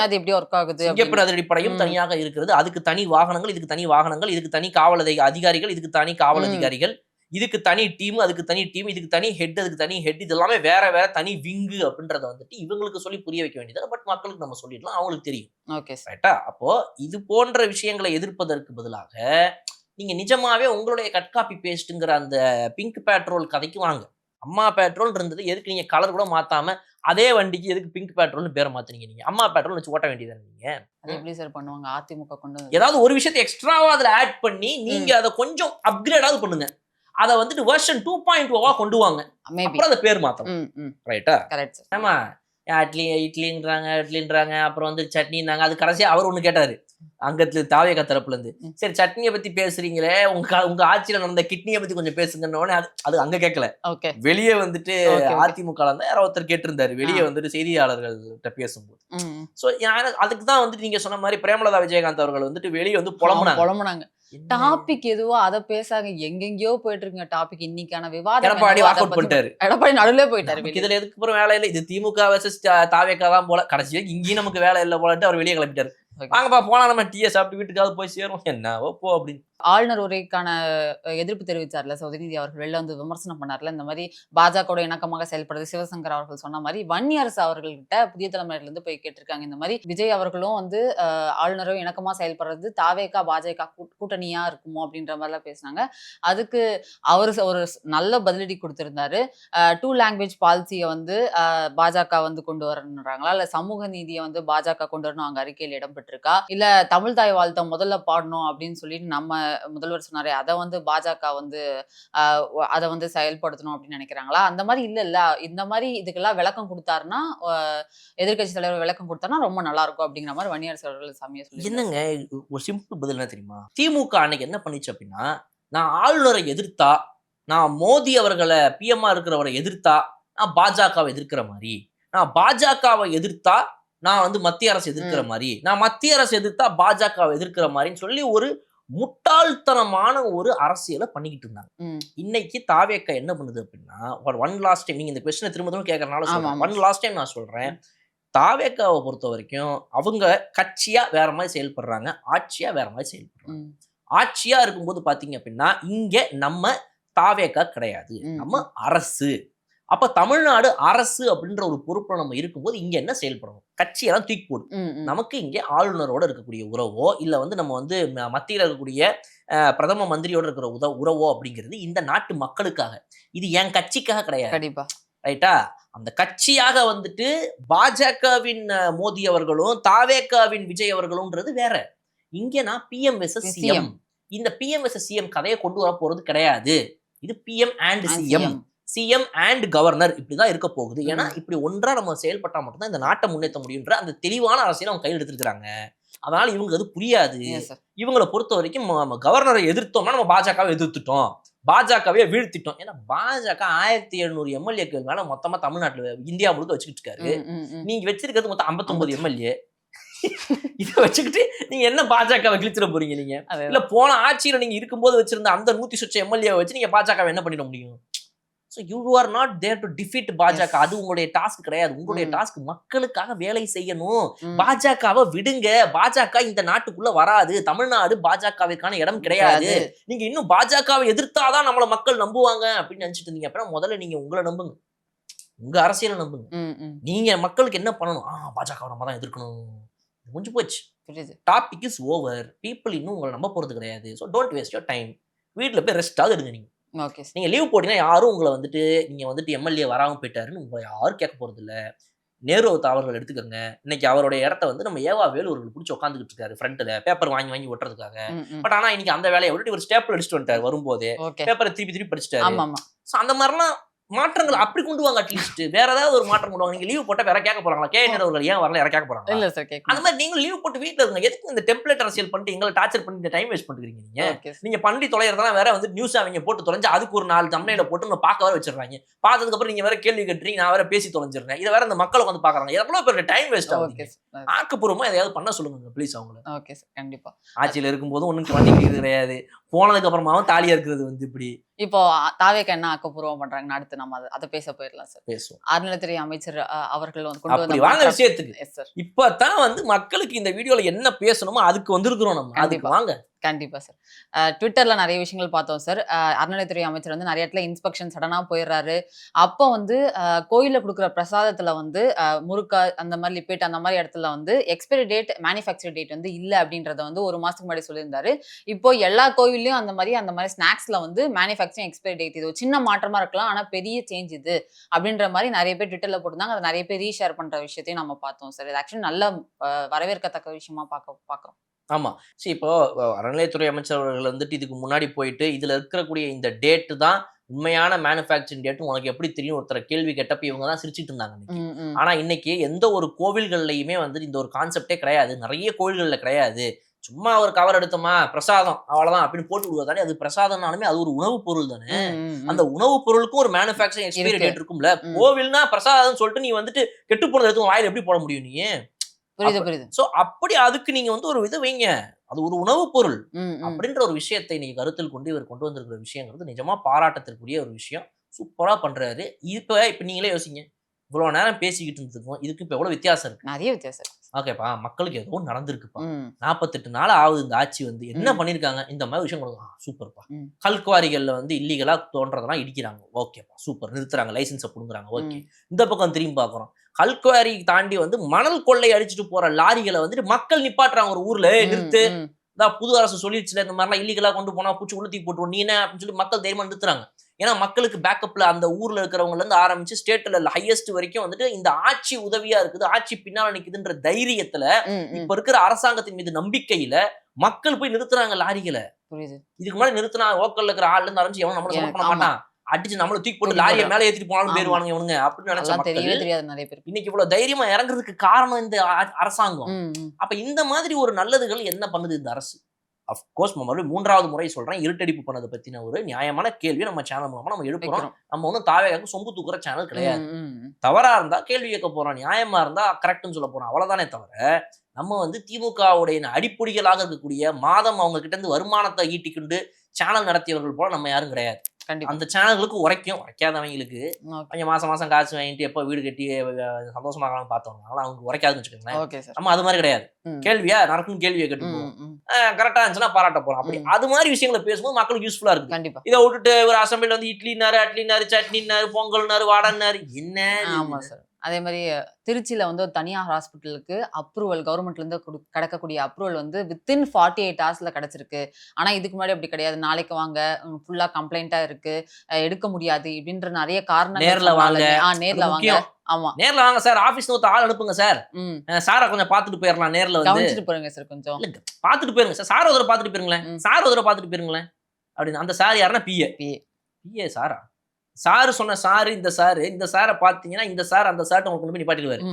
சிங்கப்பெண் அதிரடி படையும் தனியாக இருக்கிறது. அதுக்கு தனி வாகனங்கள், இதுக்கு தனி வாகனங்கள், இதுக்கு தனி காவல் அதிகாரிகள், இதுக்கு தனி காவல் அதிகாரிகள், இதுக்கு தனி டீம், அதுக்கு தனி டீம், இதுக்கு தனி ஹெட், அதுக்கு தனி ஹெட், இது எல்லாமே வேற வேற தனி விங்கு அப்படின்றத வந்துட்டு இவங்களுக்கு சொல்லி புரிய வைக்க வேண்டியது. பட் மக்களுக்கு நம்ம சொல்லிடலாம், அவங்களுக்கு தெரியும். ரைட்டா? அப்போ இது போன்ற விஷயங்களை எதிர்ப்பதற்கு பதிலாக நீங்க நிஜமாவே உங்களுடைய கட் காப்பி பேஸ்ட்ங்கிற அந்த பிங்க் பேட்ரோல் கதைக்கு வாங்க. அம்மா பேட்ரோல் இருந்தது, எதுக்கு நீங்க கலர் கூட மாத்தாம அதே வண்டிக்கு எதுக்கு பிங்க் பேட்ரோல்னு பேரை மாத்துனீங்க? நீங்க அம்மா பேட்ரோல் வச்சு ஓட்ட வேண்டியதானே? நீங்க எப்படி சார் பண்ணுவாங்க? அதிமுக கொண்டு ஏதாவது ஒரு விஷயத்தை எக்ஸ்ட்ராவா அதுல ஆட் பண்ணி நீங்க அதை கொஞ்சம் அப்கிரேடாவது பண்ணுங்க. அதை வந்துட்டு வெர்ஷன் 2.0 கொண்டு வாங்க, அப்புறம் அதை பேர் மாத்தணும். ரைட்டா? கரெக்ட். ஆமா, இட்லின்றாங்க, அப்புறம் வந்து சட்னின்னாங்க. அது கடைசியா அவர் ஒண்ணு கேட்டாரு, அங்கத்துல தாவேகா தரப்புல இருந்து. சரி சட்னியை பத்தி பேசுறீங்களே, உங்க ஆட்சியில நடந்த கிட்னியை பத்தி கொஞ்சம் பேசுங்கன்னு அது அங்க கேட்கல. ஓகே வெளியே வந்துட்டு ஓகே அதிமுக யாரோ ஒருத்தர் கேட்டிருந்தாரு வெளியே வந்துட்டு செய்தியாளர்கள்ட்ட பேசும்போது. ம் சோ அதுக்கு தான் வந்துட்டு நீங்க சொன்ன மாதிரி பிரேமலதா விஜயகாந்த் அவர்கள் வந்துட்டு வெளியே வந்து புலம்புனாங்க. டாபிக் எதுவோ அத பேசாங்க, எங்கெங்கயோ போயிட்டு இருக்குங்க டாபிக். இன்னைக்கான விவாதம் எடப்பாடி வாக் அவுட் பண்ணிட்டாரு. எடப்பாடி நடுவுல போயிட்டாரு. நமக்கு இதுல எதுக்கு அப்புறம் வேலை இல்லை, இது திமுக வெர்சஸ் தாவேகா தான் போல, கடைசியா இங்கேயும் நமக்கு வேலை இல்லை போலட்டு அவர் வெளியே கிளம்பிட்டாரு. வாங்கப்பா போலாம், நம்ம டீயை சாப்பிட்டு வீட்டுக்காவது போய் சேரும், என்னவோ போ அப்படின்னு. ஆளுநர் உரைக்கான எதிர்ப்பு தெரிவிச்சார்ல உதயநிதி அவர்கள், வெளில வந்து விமர்சனம் பண்ணார்ல, இந்த மாதிரி பாஜகவோட இணக்கமாக செயல்படுறது. சிவசங்கர் அவர்கள் சொன்ன மாதிரி வன்னியரசு அவர்கள்கிட்ட புதிய தலைமுறையில இருந்து போய் கேட்டிருக்காங்க. இந்த மாதிரி விஜய் அவர்களும் வந்து ஆளுநரும் இணக்கமா செயல்படுறது தாவேகா பாஜக கூட்டணியா இருக்குமோ அப்படின்ற மாதிரிலாம் பேசினாங்க. அதுக்கு அவரு ஒரு நல்ல பதிலடி கொடுத்திருந்தாரு. 2 லாங்குவேஜ் பாலிசியை வந்து பாஜக வந்து கொண்டு வரணுன்றாங்களா, இல்ல சமூக நீதியை வந்து பாஜக கொண்டு வரணும் அங்க அறிக்கையில் இடம்பெற்றிருக்கா, இல்ல தமிழ் தாய் வாழ்த்தை முதல்ல பாடணும் அப்படின்னு சொல்லிட்டு நம்ம முதல்வர் சொன்னாரே அதை வந்து பாஜக வந்து அதை வந்து செயல்படுத்தணும் அப்படின்னு நினைக்கிறாங்களா? அந்த மாதிரி இல்ல இந்த மாதிரி இதுக்கெல்லாம் விளக்கம் கொடுத்தாருன்னா, எதிர்கட்சி தலைவர் விளக்கம் கொடுத்தாருன்னா ரொம்ப நல்லா இருக்கும் அப்படிங்கிற மாதிரி வன்னியரசு அவர்கள் சமய சொல்லி. என்னங்க ஒரு சிம்பிள் பதில் என்ன தெரியுமா? திமுக அன்னைக்கு என்ன பண்ணிச்சு அப்படின்னா, நான் ஆளுநரை எதிர்த்தா, நான் மோடி அவர்களை பிஎம்ஆ இருக்கிறவரை எதிர்த்தா நான் பாஜகவை எதிர்க்கிற மாதிரி, நான் பாஜகவை எதிர்த்தா நான் வந்து மத்திய அரசு எதிர்க்கிற மாதிரி, நான் மத்திய அரசு எதிர்த்தா பாஜகவை எதிர்க்கிற மாதிரின்னு சொல்லி ஒரு முட்டாள்தனமான ஒரு அரசியலை பண்ணிக்கிட்டு இருந்தாங்க. இன்னைக்கு தாவேக்கா என்ன பண்ணுது அப்படின்னா, ஒன் லாஸ்ட் டைம், நீங்க இந்த கொஸ்டினை திரும்ப திரும்ப கேட்கறதுனால ஒன் லாஸ்ட் டைம் நான் சொல்றேன், தாவேக்காவை பொறுத்த வரைக்கும் அவங்க கட்சியா வேற மாதிரி செயல்படுறாங்க, ஆட்சியா வேற மாதிரி செயல்படுறாங்க. ஆட்சியா இருக்கும்போது பாத்தீங்க அப்படின்னா இங்க நம்ம தாவேக்கா கிடையாது, நம்ம அரசு. அப்ப தமிழ்நாடு அரசு அப்படின்ற ஒரு பொறுப்புல நம்ம இருக்கும்போது இங்க என்ன செயல்படணும், கட்சியெல்லாம் தூக்கி போடு. நமக்கு இங்கே ஆளுநரோட இருக்கக்கூடிய உறவோ இல்ல வந்து நம்ம வந்து மத்தியில இருக்கக்கூடிய பிரதம மந்திரியோட இருக்கிற உறவோ அப்படிங்கிறது இந்த நாட்டு மக்களுக்காக, இது என் கட்சிக்காக கிடையாது. கண்டிப்பா ரைட்டா? அந்த கட்சியாக வந்துட்டு பாஜகவின் மோடி அவர்களும் தாவேக்காவின் விஜய் அவர்களும்ன்றது வேற. இங்க நான் பிஎம் வெர்சஸ் சிஎம், இந்த பிஎம் வெர்சஸ் சிஎம் கதையை கொண்டு வர போறது கிடையாது. இது PM and CM, CM and governor இப்படிதான் இருக்க போகுது. ஏன்னா இப்படி ஒன்றா நம்ம செயல்பட்டா மட்டும்தான் இந்த நாட்டை முன்னேற்ற முடியுன்ற அந்த தெளிவான அரசியல் அவங்க கையில் எடுத்துருக்காங்க. அதனால இவங்க அது புரியாது. இவங்களை பொறுத்த வரைக்கும் கவர்னரை எதிர்த்தோம்னா நம்ம பாஜகவை எதிர்த்துட்டோம், பாஜகவே வீழ்த்திட்டோம். ஏன்னா பாஜக 1700 எம்எல்ஏக்கள் மேல மொத்தமா தமிழ்நாட்டுல இந்தியா முழுக்க வச்சுக்கிட்டு இருக்காரு. நீங்க வச்சிருக்கிறது மொத்தம் 59 எம்எல்ஏ. இதை வச்சுக்கிட்டு நீங்க என்ன பாஜகவை கிழிச்சிட போறீங்க? நீங்க இல்ல போன ஆட்சியில நீங்க இருக்கும்போது வச்சிருந்த அந்த 100 எம்எல்ஏ வச்சு நீங்க பாஜகவை என்ன பண்ணிட முடியும்? So you are not there to defeat பாஜக. அது உங்களுடைய டாஸ்க் கிடையாது. உங்களுடைய டாஸ்க் மக்களுக்காக வேலை செய்யணும். பாஜகவை விடுங்க, பாஜக இந்த நாட்டுக்குள்ள வராது, தமிழ்நாடு பாஜகவிற்கான இடம் கிடையாது. நீங்க இன்னும் பாஜகவை எதிர்த்தாதான் நம்மள மக்கள் நம்புவாங்க அப்படின்னு நினைச்சிட்டு இருந்தீங்க அப்படின்னா முதல்ல நீங்க உங்களை நம்புங்க, உங்க அரசியலை நம்புங்க. நீங்க மக்களுக்கு என்ன பண்ணணும், பாஜகவை நம்ம தான் எதிர்க்கணும், முடிஞ்சு போச்சு. Topic is over. பீப்புள் இன்னும் உங்களை நம்ப போறது கிடையாது. So don't waste your time. வீட்டில் போய் ரெஸ்டாக இருங்க. நீங்க லீவ் போட்டீங்கன்னா யாரும் உங்களை வந்துட்டு நீங்க வந்துட்டு எம்எல்ஏ வராம போயிட்டாருன்னு உங்களை யாரும் கேட்க போறது இல்ல. நேரு அவர்கள் எடுத்துக்கோங்க, இன்னைக்கு அவருடைய இடத்த வந்து நம்ம ஏவா வேலூர்கள் பிடிச்சி உட்காந்துக்கிட்டு இருக்காரு ஃப்ரண்ட்ல பேப்பர் வாங்கி ஒட்டுறதுக்காக. பட் ஆனா இன்னைக்கு அந்த வேலையை விட்டுட்டு ஒரு ஸ்டேப்பிள் அடிச்சுட்டு வந்துட்டாரு, வரும்போது பேப்பரை திருப்பி படிச்சுட்டாரு. அந்த மாதிரிலாம் மாற்றங்கள் அப்படி கொண்டு வாங்க. அட்லீஸ்ட் வேற ஏதாவது ஒரு மாற்றம் கொண்டு வாங்க. நீங்க லீவ் போட்டா வேற கேட்க போறாங்களா? கேஎன்ஆர் அவர்கள் ஏன் வரல, யார கேட்க போறாங்க? இல்ல சார், அந்த மாதிரி நீங்க லீவ் போட்டு வீட்டுல இருங்க. எதுக்கு இந்த டெம்ப்ளேட் அரசியல் பண்ணிட்டு எங்களை டார்ச்சர் பண்ணி டைம் வேஸ்ட் பண்றீங்க? நீங்க பண்ணி தொலைறதெல்லாம் வேற வந்து நியூஸ் அவங்க போட்டு தொலைஞ்சு அதுக்கு ஒரு 4 தம்ப்நெயில போட்டு உங்க பார்க்க வர வச்சிடுறாங்க. பார்த்ததுக்கு அப்புறம் நீங்க வேற கேள்வி கேட்டுறீங்க, நான் வேற பேசி தொலைஞ்சிடுறேன். இதை வேற அந்த மக்களுக்கு வந்து பாக்குறாங்க. எவ்வளவு பேர் டைம் வேஸ்ட் ஆகுது. ஆக்கப்பூர்வமா எதையாவது பண்ண சொல்லுங்க ப்ளீஸ் அவங்களை. ஓகே சார், கண்டிப்பா. ஆட்சியில இருக்கும்போது ஒன்னும் பண்ணிக்கிறது கிடையாது, போனதுக்கு அப்புறமாவும் தாலியா இருக்கிறது வந்து இப்படி. இப்போ தாவேக்கா என்ன ஆக்கப்பூர்வம் பண்றாங்கன்னு அடுத்து நம்ம அதை பேச போயிடலாம் சார். பேசுவோம். அறநிலையத்துறை அமைச்சர் அவர்கள் வந்து கொண்டு வந்து வாங்க விஷயத்துக்கு. இப்பதான் வந்து மக்களுக்கு இந்த வீடியோல என்ன பேசணுமோ அதுக்கு வந்திருக்கிறோம் நம்ம. அதுக்கு வாங்க. கண்டிப்பா சார். ட்விட்டர்ல நிறைய விஷயங்கள் பார்த்தோம் சார். அறநிலையத்துறை அமைச்சர் வந்து நிறைய இடத்துல இன்ஸ்பெக்ஷன் சடனா போயிடுறாரு. அப்போ வந்து கோயில கொடுக்குற பிரசாதத்துல வந்து முறுக்கா அந்த மாதிரி லிப்பேட் அந்த மாதிரி இடத்துல வந்து எக்ஸ்பைரி டேட் மேனுஃபேக்சர் டேட் வந்து இல்லை அப்படின்றத வந்து ஒரு மாசத்துக்கு முன்னாடி சொல்லியிருந்தாரு. இப்போ எல்லா கோவில்லையும் அந்த மாதிரி ஸ்நாக்ஸ்ல வந்து மேனுஃபேக்சரிங் எக்ஸ்பைரி டேட், இது ஒரு சின்ன மாற்றமா இருக்கலாம் ஆனா பெரிய சேஞ்ச் இது அப்படின்ற மாதிரி நிறைய பேர் ட்விட்டர்ல போட்டிருந்தாங்க. அதை நிறைய பேர் ரீஷேர் பண்ற விஷயத்தையும் நம்ம பார்த்தோம் சார். இது ஆக்சுவலி நல்ல வரவேற்கத்தக்க விஷயமா பார்க்குறோம். ஆமா. சரி, இப்போ அறநிலையத்துறை அமைச்சர் அவர்கள் வந்துட்டு இதுக்கு முன்னாடி போயிட்டு இதுல இருக்கக்கூடிய இந்த டேட்டு தான் உண்மையான மேனுஃபேக்சரிங் டேட் உனக்கு எப்படி தெரியும் ஒருத்தர கேள்வி கேட்டப்ப இவங்க தான் சிரிச்சிட்டு இருந்தாங்க. ஆனா இன்னைக்கு எந்த ஒரு கோவில்கள்லயுமே வந்து இந்த ஒரு கான்செப்டே கிடையாது, நிறைய கோவில்கள்ல கிடையாது. சும்மா ஒரு கவர் எடுத்தோமா பிரசாதம் அவ்வளவுதான் அப்படின்னு போட்டு விடுவதானே, அது பிரசாதம்னாலுமே அது ஒரு உணவுப் பொருள் தானே. அந்த உணவுப் பொருளுக்கும் ஒரு மேனுஃபேக்சரிங் எக்ஸ்பைரி டேட் இருக்கும்ல. கோவில்னா பிரசாதம் சொல்லிட்டு நீ வந்துட்டு கெட்டு போனது எடுத்து வாயில எப்படி போட முடியும் நீ? புரியுது. சோ அப்படி அதுக்கு நீங்க வந்து ஒரு இது வைங்க, அது ஒரு உணவுப் பொருள் அப்படின்ற ஒரு விஷயத்தை நீங்க கருத்தில் கொண்டு இவர் கொண்டு வந்திருக்கிற விஷயங்கிறது நிஜமா பாராட்டத்திற்குரிய ஒரு விஷயம். சூப்பரா பண்றாரு. இப்ப நீங்களே யோசிங்க, இவ்வளவு நேரம் பேசிக்கிட்டு இருந்திருக்கோம், இதுக்கு இப்ப எவ்வளவு வித்தியாசம் இருக்கு. நிறைய வித்தியாசம் இருக்கு. ஓகேப்பா, மக்களுக்கு ஏதோ நடந்திருக்குப்பா. 48 நாள் ஆகுது இந்த ஆட்சி வந்து, என்ன பண்ணிருக்காங்க, இந்த மாதிரி விஷயம் கொடுங்க, சூப்பர்ப்பா. கல்குவாரிகள்ல வந்து இல்லீகலா தோன்றதெல்லாம் இடிக்கிறாங்க, ஓகேப்பா சூப்பர், நிறுத்துறாங்க, லைசன்ஸை புடுங்குறாங்க, ஓகே. இந்த பக்கம் திரும்பி பாக்குறோம், கல்குவாரி தாண்டி வந்து மணல் கொள்ளை அடிச்சுட்டு போற லாரிகளை வந்துட்டு மக்கள் நிப்பாட்டுறாங்க ஒரு ஊர்ல, நிறுத்து, புது அரசு சொல்லிடுச்சுல இந்த மாதிரிலாம் இல்லீகலா கொண்டு போனா பூச்சி உளுத்தி போட்டுருவோம் நீ என்ன அப்படின்னு சொல்லி மக்கள் தைரியமா நிறுத்துறாங்க. ஏன்னா மக்களுக்கு பேக்கப்ல அந்த ஊர்ல இருக்கிறவங்கல இருந்து ஆரம்பிச்சு ஸ்டேட்ல ஹையஸ்ட் வரைக்கும் வந்துட்டு இந்த ஆட்சி உதவியா இருக்குது, ஆட்சி பின்னால நிக்குதுன்ற தைரியத்துல இப்ப இருக்கிற அரசாங்கத்தின் மீது நம்பிக்கையில மக்கள் போய் நிறுத்துறாங்க லாரிகளை. இதுக்கு முன்னாடி நிறுத்தினா லோக்கல்ல இருக்கிற ஆள்ல இருந்து ஆரம்பிச்சு எவனும் நம்மள சப்போர்ட் பண்ண மாட்டான், அடிச்சு நம்மள தூக்கி போட்டு லாரியை மேல ஏத்திட்டு போனாலும் போயிருவானுங்க இவனுங்க அப்படின்னு நினைச்ச மக்கள் இன்னைக்கு இவ்வளவு தைரியமா இறங்குறதுக்கு காரணம் இந்த அரசாங்கம். அப்ப இந்த மாதிரி ஒரு நல்லதுகள் என்ன பண்ணுது இந்த அரசு? அஃப்கோர்ஸ் மறுபடியும் 3வது முறை சொல்றேன், இருட்டடிப்பு பண்ணதை பத்தின ஒரு நியாயமான கேள்வியை நம்ம சேனல் மூலமா நம்ம எழுப்புறோம். நம்ம ஒன்றும் தாவேகாக்கு சொம்பு தூக்குற சேனல் கிடையாது. தவறா இருந்தா கேள்வி கேட்க போறோம், நியாயமா இருந்தா கரெக்ட்னு சொல்ல போறோம், அவ்வளவுதானே தவிர நம்ம வந்து திமுகவுடைய அடிப்பொடிகளாக இருக்கக்கூடிய மாதம் அவங்க கிட்ட இருந்து வருமானத்தை ஈட்டிக்கொண்டு சேனல் நடத்தியவர்கள் போல நம்ம யாரும் கிடையாது. அந்த சேனல்களுக்கு உரைக்காதவங்களுக்கு கொஞ்சம் மாசம் காசு வாங்கிட்டு எப்போ வீடு கட்டி சந்தோஷமா பார்த்தோம், அதனால அவங்க உரைக்காதுன்னு வச்சுக்கோங்களேன். நம்ம அது மாதிரி கிடையாது. கேள்வியா நடக்கும் கேள்வியை கேட்டுப்போம், கரெக்டா இருந்துச்சுன்னா பாராட்ட போறோம். அப்படி அது மாதிரி விஷயங்களை பேசும்போது மக்களுக்கு யூஸ்ஃபுல்லா இருக்கு. கண்டிப்பா இதை விட்டுட்டு ஒரு அசம்பிளில வந்து இட்லினாரு, அட்லினாரு, சட்னினாரு, பொங்கல்னாரு, வாடன்னாரு, என்ன. அதே மாதிரி திருச்சியில வந்து ஒரு தனியார் ஹாஸ்பிட்டலுக்கு அப்ரூவல் கவர்மெண்ட்ல இருந்து கிடைக்கக்கூடிய அப்ரூவல் வந்து வித்தின் 48 ஹவர்ஸ்ல கிடைச்சிருக்கு. ஆனா இதுக்கு முன்னாடி அப்படி கிடையாது, நாளைக்கு வாங்க, ஃபுல்லா கம்ப்ளைண்டா இருக்கு, எடுக்க முடியாது இப்படின்ற நிறைய காரணம். நேர்ல வாங்க, நேர்ல வாங்க. ஆமா, நேர்ல வாங்க சார், ஆபீஸ்ல ஒரு ஆள் அனுப்புங்க சார், சாரை கொஞ்சம் பாத்துட்டு போயிடலாம், நேர்ல வந்து கவனிச்சுட்டு போறீங்க சார், கொஞ்சம் பாத்துட்டு போயிருங்க சார், சார் ஒரு பாத்துட்டு போயிருங்களேன், சார் ஒரு பாத்துட்டு போயிருங்களேன் அப்படின்னு. அந்த சார் யாருன்னா பிஏ சாரா, சாரு சொன்ன சாரு இந்த சாரை பாத்தீங்கன்னா இந்த சார் அந்த சார்ட்ட உங்களுக்கு கொண்டு போய் நிப்பாட்டிடுவாரு.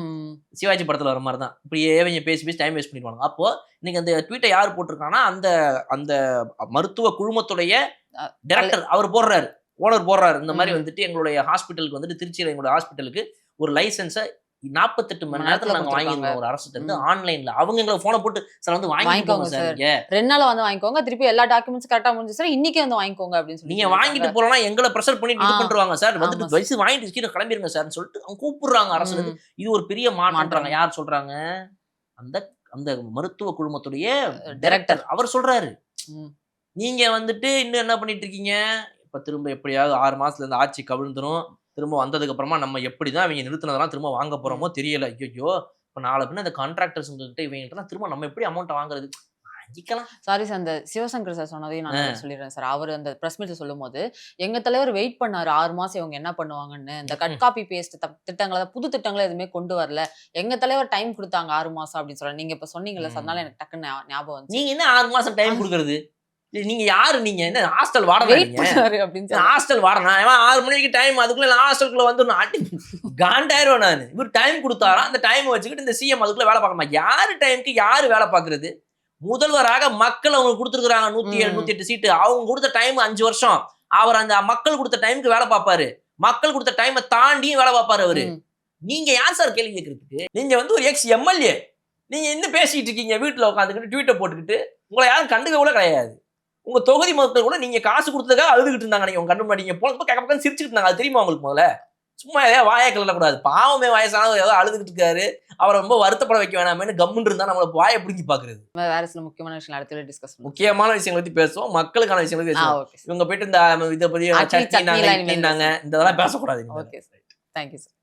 சிவாஜி படத்துல வர மாதிரி தான், இப்படியே இவங்க பேசி டைம் வேஸ்ட் பண்ணிடுவாங்க. அப்போ இன்னைக்கு அந்த ட்வீட்டை யார் போட்டிருக்காங்கன்னா அந்த மருத்துவ குழுமத்துடைய டைரக்டர் அவர் போடுறாரு, ஓனர் போடுறாரு, இந்த மாதிரி வந்துட்டு எங்களுடைய ஹாஸ்பிட்டலுக்கு வந்துட்டு திருச்சியில எங்களுடைய ஹாஸ்பிட்டலுக்கு ஒரு லைசன்ஸை 48 மணி நேரத்துல நாங்க வாங்கிருக்கோம் ஒரு அரசு இருந்து ஆன்லைன்ல. அவங்க எங்களை போனை போட்டு சார் வந்து வாங்கிக்கோங்க சார், 2 நாள் வந்து வாங்கிக்கோங்க, திருப்பி எல்லா டாக்குமெண்ட்ஸ் கரெக்டா முடிஞ்சு சார், இன்னைக்கு வந்து வாங்கிக்கோங்க அப்படின்னு சொல்லி நீங்க வாங்கிட்டு போறோம்னா எங்களை பிரஷர் பண்ணி இது பண்றாங்க சார், வந்துட்டு வயசு வாங்கிட்டு கீழே கிளம்பிருங்க சார்னு சொல்லிட்டு அவங்க கூப்பிடுறாங்க அரசுல இருந்து. இது ஒரு பெரிய மாற்றம்ன்றாங்க. யார் சொல்றாங்க? அந்த அந்த மருத்துவ குழுமத்துடைய டைரக்டர் அவர் சொல்றாரு. நீங்க வந்துட்டு இன்னும் என்ன பண்ணிட்டு இருக்கீங்க? இப்ப திரும்ப எப்படியாவது 6 மாசத்துல இருந்து ஆட்சி கவிழ்ந்துரும், திரும்ப வந்ததுக்கு அப்புறமா நம்ம எப்படிதான் இவங்க நிறுத்தினதெல்லாம் திரும்ப வாங்க போறோமோ தெரியல. ஐயோ, இப்ப நாளை பின்ன இந்த கான்ட்ராக்டர்ஸ் கிட்ட இவங்க திரும்ப நம்ம எப்படி அமௌண்ட் வாங்குறது? சாரி சார், அந்த சிவசங்கர் சார் சொன்னதையும் நான் சொல்லிடுறேன் சார். அவர் அந்த பிரஸ் மீட்ல சொல்லும் போது எங்க தலைவர் வெயிட் பண்ணாரு 6 மாசம் இவங்க என்ன பண்ணுவாங்கன்னு. இந்த கட் காப்பி பேஸ்ட் திட்டங்களை, புது திட்டங்களை எதுவுமே கொண்டு வரல, எங்க தலைவர் டைம் கொடுத்தாங்க 6 மாசம் அப்படின்னு சொல்ல. நீங்க இப்ப சொன்னீங்கல்ல சார், அதனால எனக்கு டக்குன்னு ஞாபகம் வந்து. நீங்க என்ன 6 மாசம் டைம் கொடுக்கறது? நீங்க யாரு? நீங்க என்ன ஹாஸ்டல் வாடனா? ஹாஸ்டல் வாடனா 6 மணிக்கு டைம், அதுக்குள்ள ஹாஸ்டலுக்குள்ள வந்து காண்டாயிரம். நான் இவர் டைம் கொடுத்தாரா, அந்த டைம் வச்சுக்கிட்டு இந்த சிஎம் அதுக்குள்ள வேலை பார்க்கணுமா? யாரு டைமுக்கு யாரு வேலை பார்க்கறது? முதல்வராக மக்கள் அவங்க கொடுத்துருக்காங்க 107 108 சீட்டு, அவங்க கொடுத்த டைம் 5 வருஷம். அவர் அந்த மக்கள் கொடுத்த டைமுக்கு வேலை பார்ப்பாரு, மக்கள் கொடுத்த டைமை தாண்டியும் வேலை பார்ப்பாரு அவரு. நீங்க யார் சார் கேள்வி கேட்கறதுக்கு? நீங்க வந்து ஒரு எக்ஸ் எம்எல்ஏ, நீங்க என்ன பேசிட்டு இருக்கீங்க வீட்டுல உட்காந்துக்கிட்டு ட்வீட்டை போட்டுக்கிட்டு? உங்களை யாரும் கண்டுக்க கூட கிடையாது. உங்க தொகுதி மக்கள் கூட நீங்க காசு கொடுத்ததுக்காக அழுதுகிட்டு இருந்தாங்க. நீங்க உங்க கண்ணு முன்னாடி பக்கம் சிரிச்சுட்டு இருந்தாங்க. அது தெரியுமா உங்களுக்கு? முதல்ல சும்மா ஏதாவது வாயை கிளக்கூடாது. பாவமே வயசானவர் ஏதாவது அழுதுகிட்டு இருக்காரு, அவரை ரொம்ப வருத்தப்பட வைக்க வேணாமேன்னு கம்முன்னு இருந்தா நம்மள வாயை பிடிங்கி பாக்குறது. வேற சில முக்கியமான விஷயம் அடுத்த டிஸ்கஸ் பண்ணுவோம். முக்கியமான விஷயங்களை பத்தி பேசுவோம், மக்களுக்கான விஷயங்களை பேசுவோம். இவங்க போயிட்டு இந்த இதை பத்தி சட்னி இந்த இதெல்லாம் பேசக்கூடாது. Okay, thank you sir.